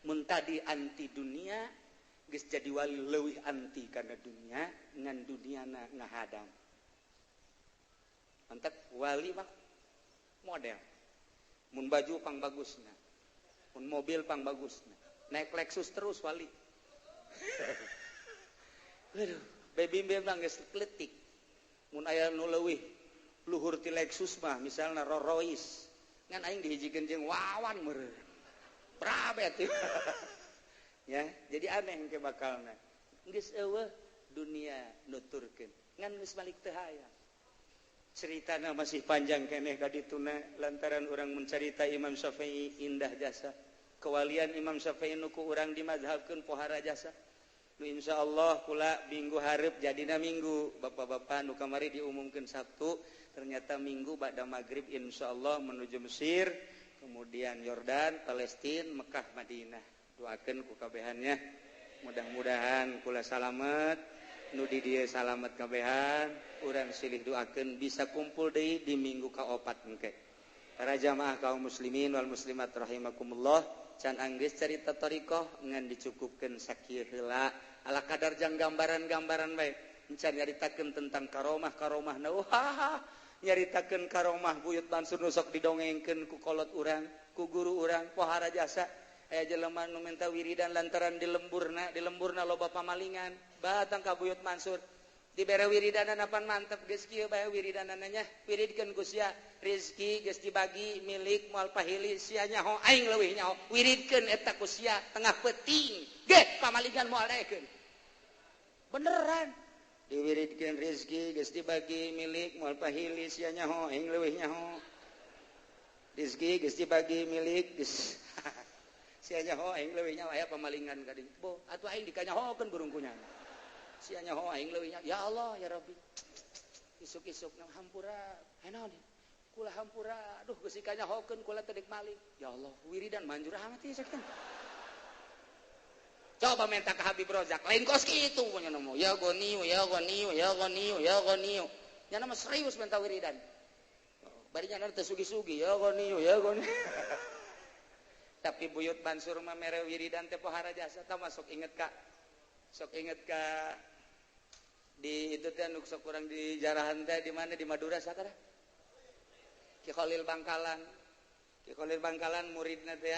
mun tadi anti dunia geus jadi wali leuwih anti kana dunia ngan duniana ngahadang antek wali mah model mun baju pang bagusna mun mobil pang bagusna naik Lexus terus wali aduh baby memang geus kletik mun aya nu leuwih luhur ti Lexus mah misalna Rolls Royce ngan aing dihijikeun jeung wawan meureun Prabet ya jadi aneh ke bakalna geus eueuh dunia nuturkeun ngan geus balik teu hayang ceritana masih panjang keneh ka dituna lantaran urang mencarita Imam Syafi'i indah jasa kewalian Imam Syafi'i nu ku urang dimazhabkeun pohara jasa nu insyaallah kula minggu hareup jadina minggu bapak-bapak nu kamari diumumkeun Sabtu ternyata minggu ba'da maghrib insyaallah menuju Mesir kemudian Yordan, Palestina, Mekah, Madinah. Doakeun ku kabehannya. Mudah-mudahan kula salamet, nu di dieu salamet kabehan, urang silih doakeun bisa kumpul deui di minggu kaopat engke. Para jamaah kaum muslimin wal muslimat rahimakumullah, can anggeus carita thariqah ngan dicukupkeun sakieu heula ala kadar jang gambaran-gambaran bae. Encan nyaritakeun tentang karomah-karomahna. Nyaritakeun karomah buyut Mansur nu sok didongengkeun ku kolot urang, ku guru urang, pohara jasa. Aya jelema nu minta wiridan lantaran di lemburna loba pamalingan. Batang ka buyut Mansur. Dibere wiridanan apan mantep geus kieu bae wiridanana nya. Wiridkeun ku sia, rezeki geus dibagi milik moal pahili sia nyaho aing leuwih nyaho. Wiridkeun eta ku sia tengah peuting. Geh pamalingan moal daekeun. Beneran. Diwiridkeun rezeki geus dibagi milik moal pahili sia nyaho aing leuwih nyaho rezeki geus dibagi milik geus sia nyaho aing leuwih nyaho aya pamalingan ka dieu boh atuh aing dikanyahokeun burungkunya sia nyaho aing leuwih nyaho ya Allah ya Rabbi isuk-isuk hampura naon kula hampura aduh geus dikanyahokeun kula teu deuk maling ya Allah wiridan manjur amat ieu sakitu coba minta ke Habib Rozak lain kos kitu punya nama ya goniu ya goniu ya goniu ya goniu nya nama serius minta wiridan barinya teh sugi-sugi ya goniu tapi buyut Mansur mah mere wiridan teh pohara jasa tah masuk inget ka di itu teh anu sok urang di jarahan teh di mana di Madura satara Ki Khalil Bangkalan muridna teh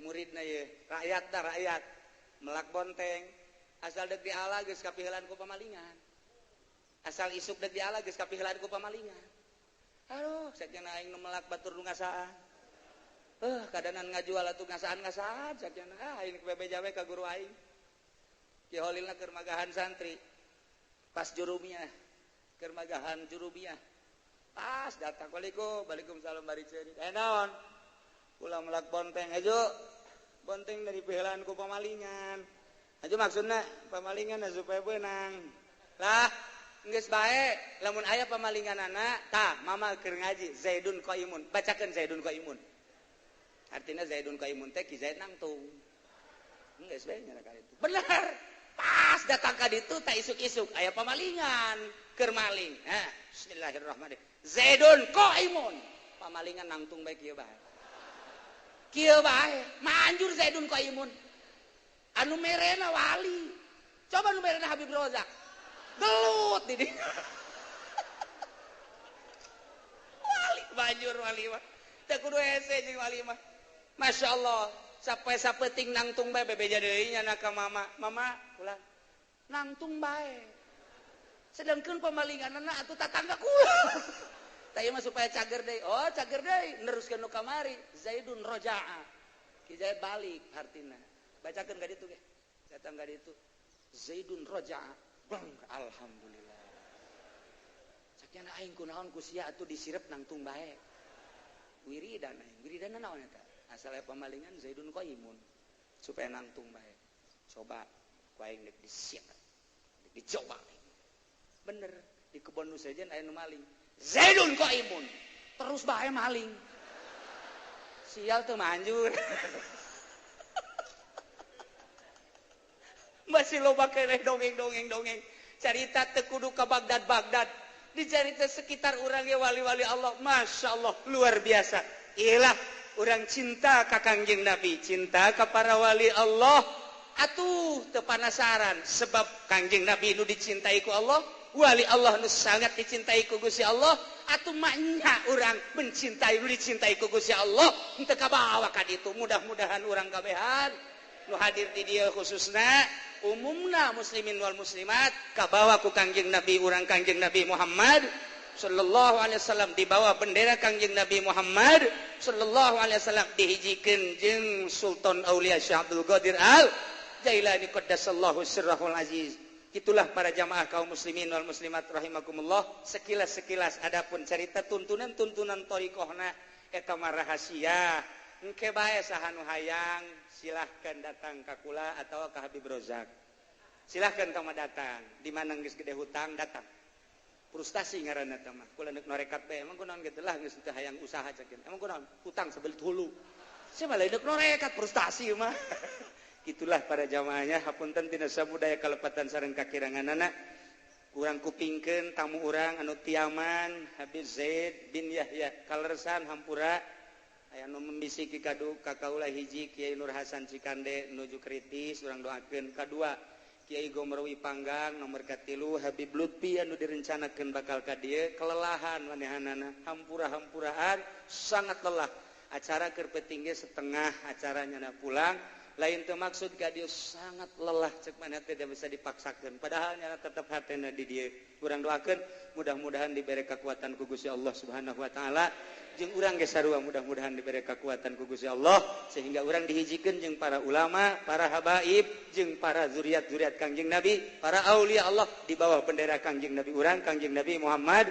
muridna ye rakyat melak bonteng asal deuk diala geus kapihelan ku pamalingan asal isuk deuk diala geus kapihelan ku pamalingan aduh sajeuna aing nu melak batur nu ngasaan kadanan ngajual atuh ngasaan sajeuna aing bebeja we ka guru aing Ki Holilna keur magahan santri pas jurumiyah keur magahan jurumiyah pas datang waalaikumsalam bari ceuri naon kula melak bonteng ajo bonteng dari pihelaan ku pamalingan aja maksudna pamalingan supaya beunang lah geus bae lamun aya pamalinganana tah mama keur ngaji Zaidun Qaimun bacakeun Zaidun Qaimun artinya Zaidun Qaimun teh Ki Zaid nangtung geus bae nya ka itu bener Pas datang ka ditu tak isuk-isuk aya pamalingan keur maling. Bismillahirrahmanirrahim. Zaidun qaimun. Pamalingan nangtung bae kieu bae. Kieu bae, manjur Zaidun qaimun. Anu merena wali. Coba anu merena Habib Rozak. Gelut di dieu. Wali manjur wali mah. Teu kudu hese jeung wali mah. Masyaallah, sampai sapeting nangtung bae bebeja deui nya ka mama. Mama, ulah nangtung bae. Sedangkeun pamalinganna atuh tatangga kula. Tah ieu mah supaya cager deui. Oh, cager deui, neruskeun nu kamari. Zaidun roja'a. Ki Zaid balik hartina. Bacakeun ka ditu ge. Datang ka ditu. Zaidun roja'a. Bang, alhamdulillah. Sakiana aing kunaon ku sia atuh disirep nangtung bae. Wiridan aing. Wiridan naon eta? Asal pamalingan Zaidun qaimun. Supaya nangtung bae. Coba ku aing dek disiep. Dek dicoba. Bener, di kebon nu sejen aya nu maling. Zaidun qaimun. Terus bae maling. Sial teu manjur. Masih loba keneh dongeng. Carita teu kudu ka Bagdad. Di carita sekitar urang ge wali-wali Allah. Masya Allah, luar biasa. Iyalah urang cinta ka Kangjeng Nabi, cinta ka para wali Allah. Atuh teu panasaran sebab Kangjeng Nabi nu dicintai ku Allah, wali Allah nu sangat dicintai ku Gusti Allah. Atuh manya urang mencintai nu dicintai ku Gusti Allah, henteu kabawa ka ditu. Mudah-mudahan urang kabehan nu hadir di dieu khususna umumna muslimin wal muslimat kabawa ku Kangjeng Nabi, urang Kangjeng Nabi Muhammad sallallahu alaihi wasallam, di bawah bendera Kangjeng Nabi Muhammad sallallahu alaihi wasallam, dihijikeun jeung Sultan Aulia Syekh Abdul Qadir Al Jailani qaddasallahu sirrahul aziz. Itulah para jamaah kaum muslimin wal muslimat rahimakumullah, sekilas adapun cerita tuntunan thariqahna eta mah rahasia. Engke bae saha nu hayang silahkan datang ka kula atawa ka Habib Rozak. Silahkan kamu datang, di mana geus gede hutang datang. Frustasi ngaranna teh mah. Kula neuk norekat bae, emang kunaon kitu lah geus teu hayang usaha cekeun. Emang kunaon? Hutang sabelit hulu. Sia mah lain neuk norekat frustasi mah. Itulah para jamaahnya, hapunten tina sabudaya kalepatan sareng kakiranganana. Urang kupingkeun tamu urang anu tiaman Habib Zaid bin Yahya Kalersan Hampura. Aya nu membisiki kadu ka kaula hiji Kiai Nur Hasan Cikande nuju kritis, urang doakeun. Kadua Kiai Gomrowi Panggang, nomor katilu Habib Lutfi anu direncanakeun bakal ka dieu, kelelahan manehanana, hampura-hampuraan sangat lelah. Acara keur peuting ge setengah acaranya pulang. Lain teu maksud ka dieu sangat lelah cek maneh teh bisa dipaksakeun. Padahal nya tetep hatena di dieu. Urang doakeun mudah-mudahan diberi kekuatan ku Gusti Allah Subhanahu wa taala. Jeung urang ge sarua mudah-mudahan diberi kekuatan ku Gusti Allah sehingga urang dihijikeun jeung para ulama, para habaib, jeung para zuriat-zuriat Kangjeng Nabi, para aulia Allah di bawah bendera Kangjeng Nabi urang Kangjeng Nabi Muhammad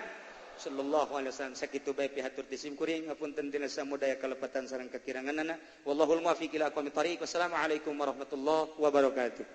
sallallahu alaihi wasallam. Sakitu bae pihatur tisim kuring ngapunten tina samudaya kalepatan sareng kakiranganana. Wallahul muwaffiq ila aqwamit thariq. Wassalamualaikum warahmatullahi wabarakatuh.